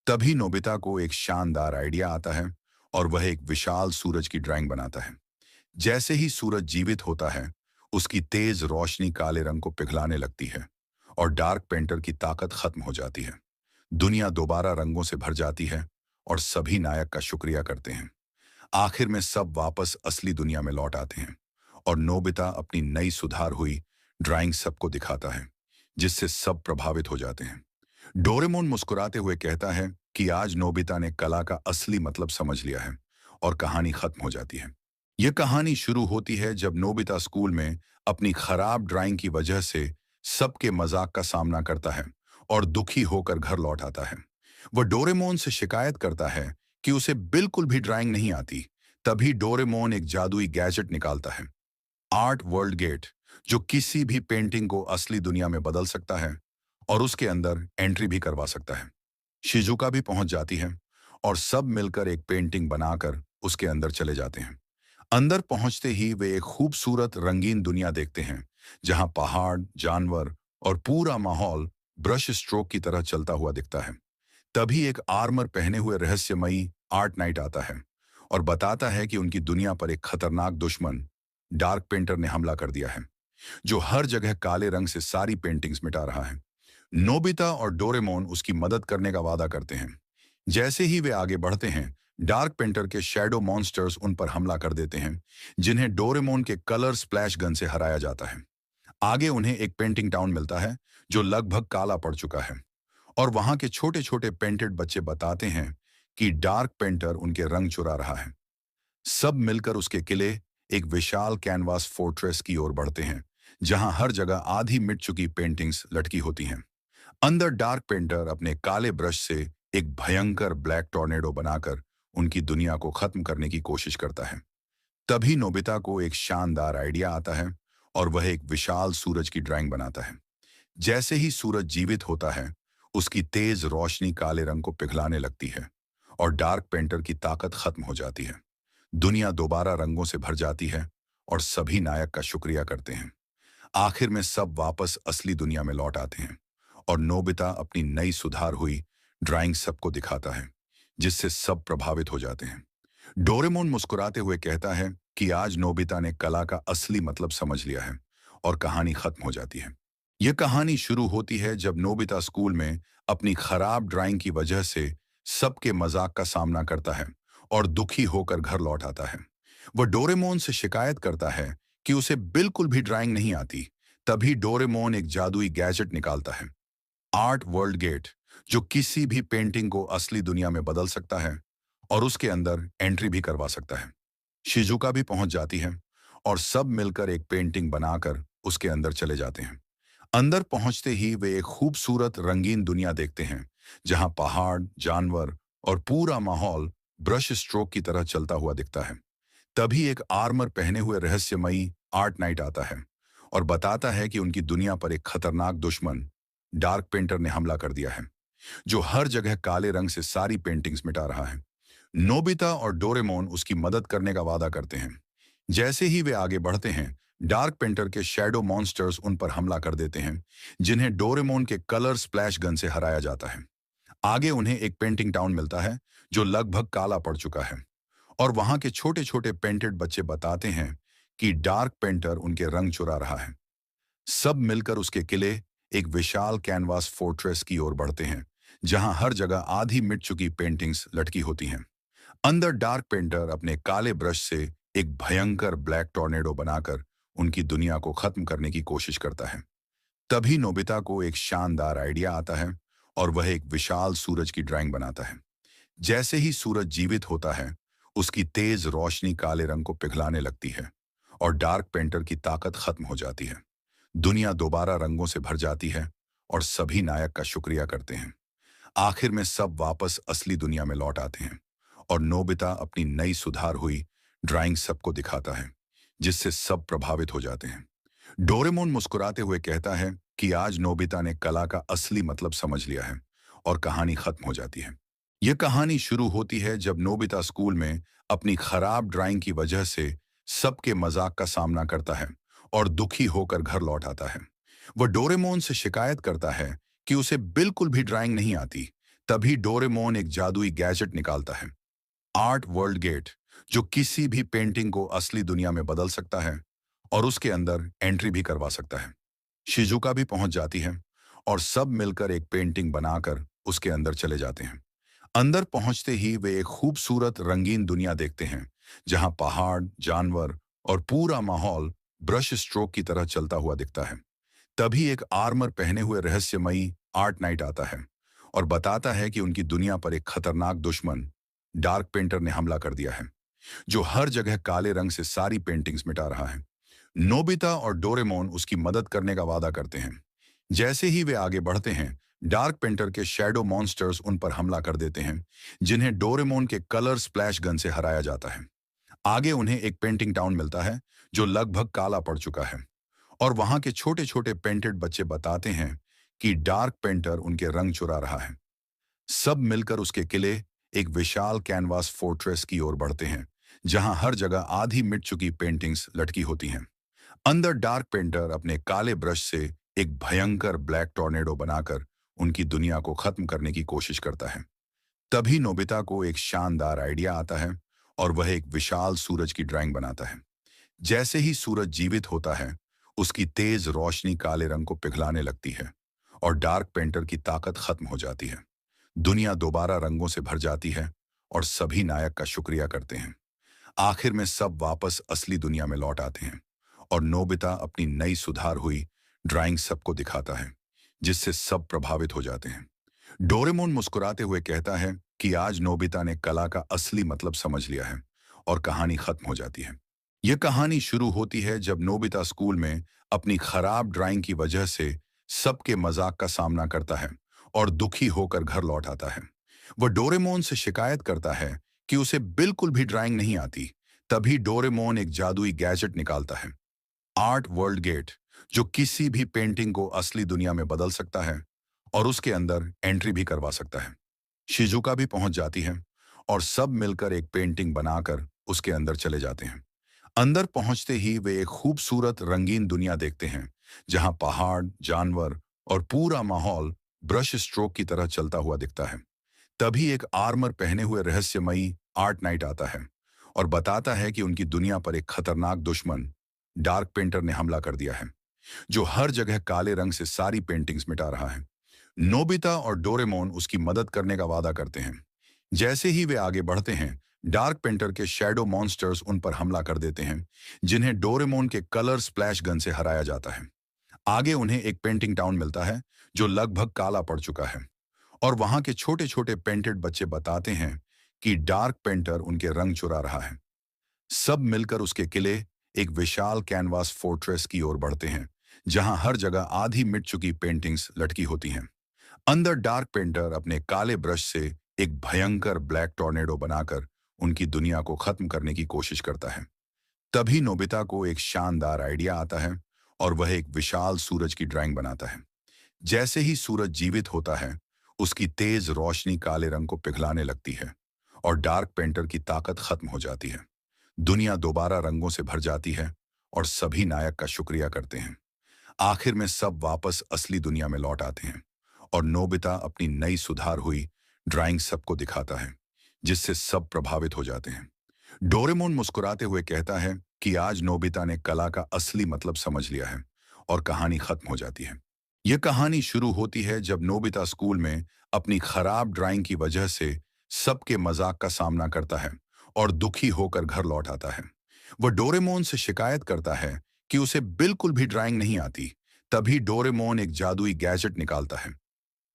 तभी नोबिता को एक शानदार आइडिया आता है और वह एक विशाल सूरज की ड्राइंग बनाता है। जैसे ही सूरज जीवित होता है, उसकी तेज रोशनी काले रंग को पिघलाने लगती है और डार्क पेंटर की ताकत खत्म हो जाती है। दुनिया दोबारा रंगों से भर जाती है और सभी नायक का शुक्रिया करते हैं। आखिर में सब वापस असली दुनिया में लौट आते हैं और नोबिता अपनी नई सुधार हुई ड्राइंग सबको दिखाता है, जिससे सब प्रभावित हो जाते हैं। डोरेमोन मुस्कुराते हुए कहता है कि आज नोबिता ने कला का असली मतलब समझ लिया है, और कहानी खत्म हो जाती है। यह कहानी शुरू होती है जब नोबिता स्कूल में अपनी खराब ड्राइंग की वजह से सबके मजाक का सामना करता है और दुखी होकर घर लौट आता है। वह डोरेमोन से शिकायत करता है कि उसे बिल्कुल भी ड्राइंग नहीं आती। तभी डोरेमोन एक जादुई गैजेट निकालता है, आर्ट वर्ल्ड गेट, जो किसी भी पेंटिंग को असली दुनिया में बदल सकता है और उसके अंदर एंट्री भी करवा सकता है। शिजुका भी पहुंच जाती है और सब मिलकर एक पेंटिंग बनाकर उसके अंदर चले जाते हैं। अंदर पहुंचते ही वे एक खूबसूरत रंगीन दुनिया देखते हैं, जहां पहाड़, जानवर और पूरा माहौल ब्रश स्ट्रोक की तरह चलता हुआ दिखता है। तभी एक आर्मर पहने हुए रहस्यमयी आर्ट नाइट आता है और बताता है कि उनकी दुनिया पर एक खतरनाक दुश्मन डार्क पेंटर ने हमला कर दिया है, जो हर जगह काले रंग से सारी पेंटिंग्स मिटा रहा है। नोबिता और डोरेमोन उसकी मदद करने का वादा करते हैं। जैसे ही वे आगे बढ़ते हैं, डार्क पेंटर के शैडो मॉन्स्टर्स उन पर हमला कर देते हैं, जिन्हें डोरेमोन के कलर स्प्लैश गन से हराया जाता है। आगे उन्हें एक पेंटिंग टाउन मिलता है जो लगभग काला पड़ चुका है, और वहां के छोटे छोटे पेंटेड बच्चे बताते हैं कि डार्क पेंटर उनके रंग चुरा रहा है। सब मिलकर उसके किले, एक विशाल कैनवास फोर्ट्रेस की ओर बढ़ते हैं, जहां हर जगह आधी मिट चुकी पेंटिंग्स लटकी होती हैं। अंदर डार्क पेंटर अपने काले ब्रश से एक भयंकर ब्लैक टॉर्नेडो बनाकर उनकी दुनिया को खत्म करने की कोशिश करता है। तभी नोबिता को एक शानदार आइडिया आता है और वह एक विशाल सूरज की ड्राइंग बनाता है। जैसे ही सूरज जीवित होता है, उसकी तेज रोशनी काले रंग को पिघलाने लगती है और डार्क पेंटर की ताकत खत्म हो जाती है। दुनिया दोबारा रंगों से भर जाती है और सभी नायक का शुक्रिया करते हैं। आखिर में सब वापस असली दुनिया में लौट आते हैं और नोबिता अपनी नई सुधार हुई ड्राइंग सबको दिखाता है, जिससे सब प्रभावित हो जाते हैं। डोरेमोन मुस्कुराते हुए कहता है कि आज नोबिता ने कला का असली मतलब समझ लिया है, और कहानी खत्म हो जाती है। यह कहानी शुरू होती है जब नोबिता स्कूल में अपनी खराब ड्राइंग की वजह से सबके मजाक का सामना करता है और दुखी होकर घर लौट आता है। वह डोरेमोन से शिकायत करता है कि उसे बिल्कुल भी ड्राइंग नहीं आती। तभी डोरेमोन एक जादुई गैजेट निकालता है, आर्ट वर्ल्ड गेट, जो किसी भी पेंटिंग को असली दुनिया में बदल सकता है और उसके अंदर एंट्री भी करवा सकता है। शिजुका भी पहुंच जाती है और सब मिलकर एक पेंटिंग बनाकर उसके अंदर चले जाते हैं। अंदर पहुंचते ही वे एक खूबसूरत रंगीन दुनिया देखते हैं, जहां पहाड़, जानवर और पूरा माहौल ब्रश स्ट्रोक की तरह चलता हुआ दिखता है। तभी एक आर्मर पहने हुए रहस्यमयी आर्ट नाइट आता है और बताता है कि उनकी दुनिया पर एक खतरनाक दुश्मन डार्क पेंटर ने हमला कर दिया है, जो हर जगह काले रंग से सारी पेंटिंग्स मिटा रहा है। नोबिता और डोरेमोन उसकी मदद करने का वादा करते हैं। जैसे ही वे आगे बढ़ते हैं, डार्क पेंटर के शैडो मॉन्स्टर्स उन पर हमला कर देते हैं, जिन्हें डोरेमोन के कलर स्प्लैश गन से हराया जाता है। आगे उन्हें एक पेंटिंग टाउन मिलता है जो लगभग काला पड़ चुका है, और वहां के छोटे छोटे पेंटेड बच्चे बताते हैं कि डार्क पेंटर उनके रंग चुरा रहा है। सब मिलकर उसके किले, एक विशाल कैनवास फोर्ट्रेस की ओर बढ़ते हैं, जहां हर जगह आधी मिट चुकी पेंटिंग्स लटकी होती हैं। अंदर डार्क पेंटर अपने काले ब्रश से एक भयंकर ब्लैक टॉर्नेडो बनाकर उनकी दुनिया को खत्म करने की कोशिश करता है। तभी नोबिता को एक शानदार आइडिया आता है और वह एक विशाल सूरज की ड्राइंग बनाता है। जैसे ही सूरज जीवित होता है, उसकी तेज रोशनी काले रंग को पिघलाने लगती है और डार्क पेंटर की ताकत खत्म हो जाती है। दुनिया दोबारा रंगों से भर जाती है और सभी नायक का शुक्रिया करते हैं। आखिर में सब वापस असली दुनिया में लौट आते हैं और नोबिता अपनी नई सुधार हुई ड्राइंग सबको दिखाता है, जिससे सब प्रभावित हो जाते हैं। डोरेमोन मुस्कुराते हुए कहता है कि आज नोबिता ने कला का असली मतलब समझ लिया है, और कहानी खत्म हो जाती है। यह कहानी शुरू होती है जब नोबिता स्कूल में अपनी खराब ड्राइंग की वजह से सबके मजाक का सामना करता है और दुखी होकर घर लौट आता है। वह डोरेमोन से शिकायत करता है कि उसे बिल्कुल भी ड्राइंग नहीं आती। तभी डोरेमोन एक जादुई गैजेट निकालता है, आर्ट वर्ल्ड गेट, जो किसी भी पेंटिंग को असली दुनिया में बदल सकता है और उसके अंदर एंट्री भी करवा सकता है। शिजुका भी पहुंच जाती है और सब मिलकर एक पेंटिंग बनाकर उसके अंदर चले जाते हैं। अंदर पहुंचते ही वे एक खूबसूरत रंगीन दुनिया देखते हैं, जहां पहाड़, जानवर और पूरा माहौल ब्रश स्ट्रोक की तरह चलता हुआ दिखता है। तभी एक आर्मर पहने हुए रहस्यमयी आर्ट नाइट आता है और बताता है कि उनकी दुनिया पर एक खतरनाक दुश्मन डार्क पेंटर ने हमला कर दिया है, जो हर जगह काले रंग से सारी पेंटिंग्स मिटा रहा है। नोबिता और डोरेमोन उसकी मदद करने का वादा करते हैं। जैसे ही वे आगे बढ़ते हैं, डार्क पेंटर के शैडो मॉन्स्टर्स उन पर हमला कर देते हैं, जिन्हें डोरेमोन के कलर स्प्लैश गन से हराया जाता है। आगे उन्हें एक पेंटिंग टाउन मिलता है जो लगभग काला पड़ चुका है, और वहां के छोटे छोटे पेंटेड बच्चे बताते हैं कि डार्क पेंटर उनके रंग चुरा रहा है। सब मिलकर उसके किले, एक विशाल कैनवास फोर्ट्रेस की ओर बढ़ते हैं, जहां हर जगह आधी मिट चुकी पेंटिंग्स लटकी होती हैं। अंदर डार्क पेंटर अपने काले ब्रश से एक भयंकर ब्लैक टॉर्नेडो बनाकर उनकी दुनिया को खत्म करने की कोशिश करता है। तभी नोबिता को एक शानदार आइडिया आता है और वह एक विशाल सूरज की ड्राइंग बनाता है। जैसे ही सूरज जीवित होता है, उसकी तेज रोशनी काले रंग को पिघलाने लगती है और डार्क पेंटर की ताकत खत्म हो जाती है। दुनिया दोबारा रंगों से भर जाती है और सभी नायक का शुक्रिया करते हैं। आखिर में सब वापस असली दुनिया में लौट आते हैं और नोबिता अपनी नई सुधार हुई ड्राइंग सबको दिखाता है, जिससे सब प्रभावित हो जाते हैं। डोरेमोन मुस्कुराते हुए कहता है कि आज नोबिता ने कला का असली मतलब समझ लिया है, और कहानी खत्म हो जाती है। यह कहानी शुरू होती है जब नोबिता स्कूल में अपनी खराब ड्राइंग की वजह से सबके मजाक का सामना करता है और दुखी होकर घर लौट आता है। वह डोरेमोन से शिकायत करता है कि उसे बिल्कुल भी ड्राइंग नहीं आती। तभी डोरेमोन एक जादुई गैजेट निकालता है, आर्ट वर्ल्ड गेट, जो किसी भी पेंटिंग को असली दुनिया में बदल सकता है और उसके अंदर एंट्री भी करवा सकता है। शिजुका भी पहुंच जाती है और सब मिलकर एक पेंटिंग बनाकर उसके अंदर चले जाते हैं। अंदर पहुंचते ही वे एक खूबसूरत रंगीन दुनिया देखते हैं, जहां पहाड़, जानवर और पूरा माहौल ब्रश स्ट्रोक की तरह चलता हुआ दिखता है। तभी एक आर्मर पहने हुए रहस्यमयी आर्ट नाइट आता है और बताता है कि उनकी दुनिया पर एक खतरनाक दुश्मन डार्क पेंटर ने हमला कर दिया है, जो हर जगह काले रंग से सारी पेंटिंग्स मिटा रहा है। नोबिता और डोरेमोन उसकी मदद करने का वादा करते हैं। जैसे ही वे आगे बढ़ते हैं, डार्क पेंटर के शैडो मॉन्स्टर्स उन पर हमला कर देते हैं, जिन्हें डोरेमोन के कलर स्प्लैश गन से हराया जाता है। आगे उन्हें एक पेंटिंग टाउन मिलता है जो लगभग काला पड़ चुका है, और वहां के छोटे छोटे पेंटेड बच्चे बताते हैं कि डार्क पेंटर उनके रंग चुरा रहा है। सब मिलकर उसके किले, एक विशाल कैनवास फोर्ट्रेस की ओर बढ़ते हैं, जहां हर जगह आधी मिट चुकी पेंटिंग्स लटकी होती हैं। अंदर डार्क पेंटर अपने काले ब्रश से एक भयंकर ब्लैक टॉर्नेडो बनाकर उनकी दुनिया को खत्म करने की कोशिश करता है। तभी नोबिता को एक शानदार आइडिया आता है और वह एक विशाल सूरज की ड्राइंग बनाता है। जैसे ही सूरज जीवित होता है, उसकी तेज रोशनी काले रंग को पिघलाने लगती है और डार्क पेंटर की ताकत खत्म हो जाती है। दुनिया दोबारा रंगों से भर जाती है और सभी नायक का शुक्रिया करते हैं। आखिर में सब वापस असली दुनिया में लौट आते हैं और नोबिता अपनी नई सुधार हुई ड्राइंग सबको दिखाता है, जिससे सब प्रभावित हो जाते हैं। डोरेमोन मुस्कुराते हुए कहता है कि आज नोबिता ने कला का असली मतलब समझ लिया है और कहानी खत्म हो जाती है। यह कहानी शुरू होती है जब नोबिता स्कूल में अपनी खराब ड्राइंग की वजह से सबके मजाक का सामना करता है और दुखी होकर घर लौट आता है। वह डोरेमोन से शिकायत करता है कि उसे बिल्कुल भी ड्राइंग नहीं आती। तभी डोरेमोन एक जादुई गैजेट निकालता है,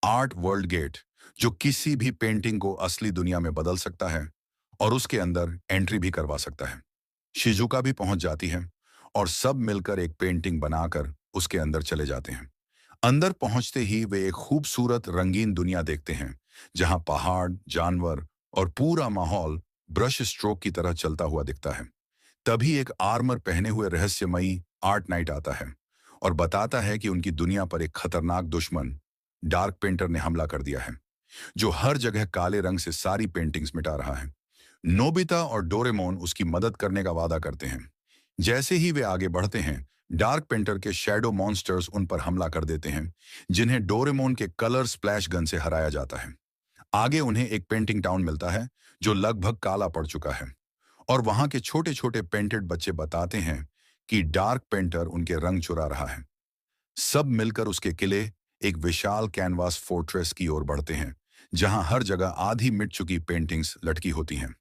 आर्ट वर्ल्ड गेट, जो किसी भी पेंटिंग को असली दुनिया में बदल सकता है और उसके अंदर एंट्री भी करवा सकता है। शिजुका भी पहुंच जाती है और सब मिलकर एक पेंटिंग बनाकर उसके अंदर चले जाते हैं। अंदर पहुंचते ही वे एक खूबसूरत रंगीन दुनिया देखते हैं, जहां पहाड़, जानवर और पूरा माहौल ब्रश स्ट्रोक की तरह चलता हुआ दिखता है। तभी एक आर्मर पहने हुए रहस्यमयी आर्ट नाइट आता है और बताता है कि उनकी दुनिया पर एक खतरनाक दुश्मन डार्क पेंटर ने हमला कर दिया है, जो हर जगह काले रंग से सारी पेंटिंग्स मिटा रहा है। नोबिता और डोरेमोन उसकी मदद करने का वादा करते हैं। जैसे ही वे आगे बढ़ते हैं, डार्क पेंटर के शैडो मॉन्स्टर्स उन पर हमला कर देते हैं, जिन्हें डोरेमोन के कलर स्प्लैश गन से हराया जाता है। आगे उन्हें एक पेंटिंग टाउन मिलता है जो लगभग काला पड़ चुका है और वहां के छोटे छोटे पेंटेड बच्चे बताते हैं कि डार्क पेंटर उनके रंग चुरा रहा है। सब मिलकर उसके किले, एक विशाल कैनवास फोर्ट्रेस की ओर बढ़ते हैं, जहां हर जगह आधी मिट चुकी पेंटिंग्स लटकी होती हैं।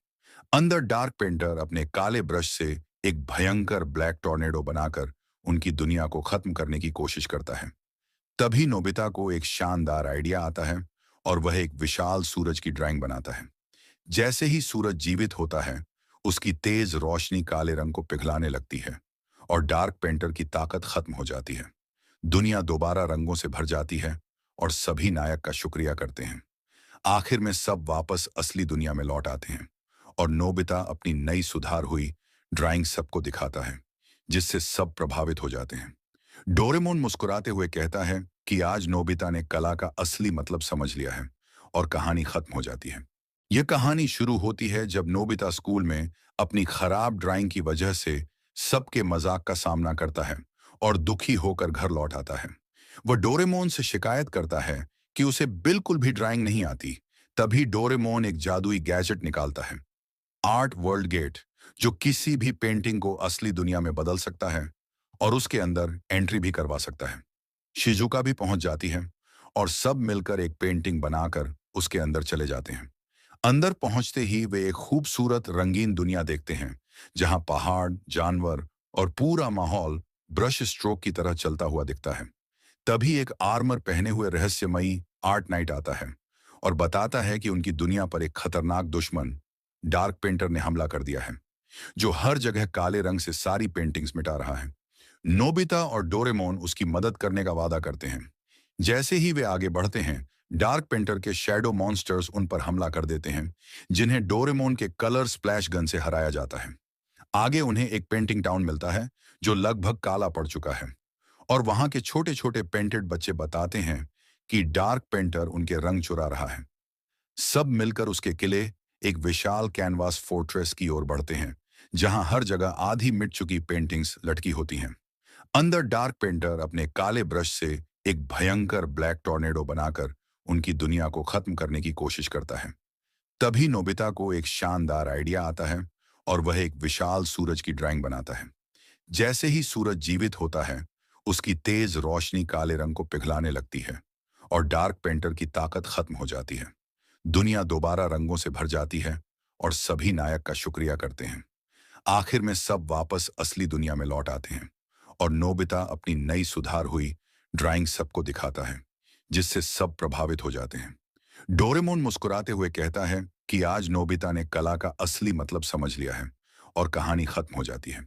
अंदर डार्क पेंटर अपने काले ब्रश से एक भयंकर ब्लैक टॉर्नेडो बनाकर उनकी दुनिया को खत्म करने की कोशिश करता है। तभी नोबिता को एक शानदार आइडिया आता है और वह एक विशाल सूरज की ड्राइंग बनाता है। जैसे ही सूरज जीवित होता है, उसकी तेज रोशनी काले रंग को पिघलाने लगती है और डार्क पेंटर की ताकत खत्म हो जाती है। दुनिया दोबारा रंगों से भर जाती है और सभी नायक का शुक्रिया करते हैं। आखिर में सब वापस असली दुनिया में लौट आते हैं और नोबिता अपनी नई सुधार हुई ड्राइंग सबको दिखाता है, जिससे सब प्रभावित हो जाते हैं। डोरेमोन मुस्कुराते हुए कहता है कि आज नोबिता ने कला का असली मतलब समझ लिया है और कहानी खत्म हो जाती है। यह कहानी शुरू होती है जब नोबिता स्कूल में अपनी खराब ड्राइंग की वजह से सबके मजाक का सामना करता है और दुखी होकर घर लौट आता है। वह डोरेमोन से शिकायत करता है कि उसे बिल्कुल भी ड्राइंग नहीं आती। तभी डोरेमोन एक जादुई गैजेट निकालता है, आर्ट वर्ल्ड गेट, जो किसी भी पेंटिंग को असली दुनिया में बदल सकता है और उसके अंदर एंट्री भी करवा सकता है। शिजुका भी पहुंच जाती है और सब मिलकर एक पेंटिंग बनाकर उसके अंदर चले जाते हैं। अंदर पहुंचते ही वे एक खूबसूरत रंगीन दुनिया देखते हैं, जहां पहाड़, जानवर और पूरा माहौल ब्रश स्ट्रोक की तरह चलता हुआ दिखता है। तभी एक आर्मर पहने हुए रहस्यमयी आर्ट नाइट आता है और बताता है कि उनकी दुनिया पर एक खतरनाक दुश्मन डार्क पेंटर ने हमला कर दिया है, जो हर जगह काले रंग से सारी पेंटिंग्स मिटा रहा है। नोबिता और डोरेमोन उसकी मदद करने का वादा करते हैं। जैसे ही वे आगे बढ़ते हैं, डार्क पेंटर के शैडो मॉन्स्टर्स उन पर हमला कर देते हैं, जिन्हें डोरेमोन के कलर स्प्लैश गन से हराया जाता है। आगे उन्हें एक पेंटिंग टाउन मिलता है जो लगभग काला पड़ चुका है और वहां के छोटे छोटे पेंटेड बच्चे बताते हैं कि डार्क पेंटर उनके रंग चुरा रहा है। सब मिलकर उसके किले, एक विशाल कैनवास फोर्ट्रेस की ओर बढ़ते हैं, जहां हर जगह आधी मिट चुकी पेंटिंग्स लटकी होती हैं। अंदर डार्क पेंटर अपने काले ब्रश से एक भयंकर ब्लैक टॉर्नेडो बनाकर उनकी दुनिया को खत्म करने की कोशिश करता है। तभी नोबिता को एक शानदार आइडिया आता है और वह एक विशाल सूरज की ड्राइंग बनाता है। जैसे ही सूरज जीवित होता है, उसकी तेज रोशनी काले रंग को पिघलाने लगती है और डार्क पेंटर की ताकत खत्म हो जाती है। दुनिया दोबारा रंगों से भर जाती है और सभी नायक का शुक्रिया करते हैं। आखिर में सब वापस असली दुनिया में लौट आते हैं और नोबिता अपनी नई सुधार हुई ड्राइंग सबको दिखाता है, जिससे सब प्रभावित हो जाते हैं। डोरेमोन मुस्कुराते हुए कहता है कि आज नोबिता ने कला का असली मतलब समझ लिया है और कहानी खत्म हो जाती है।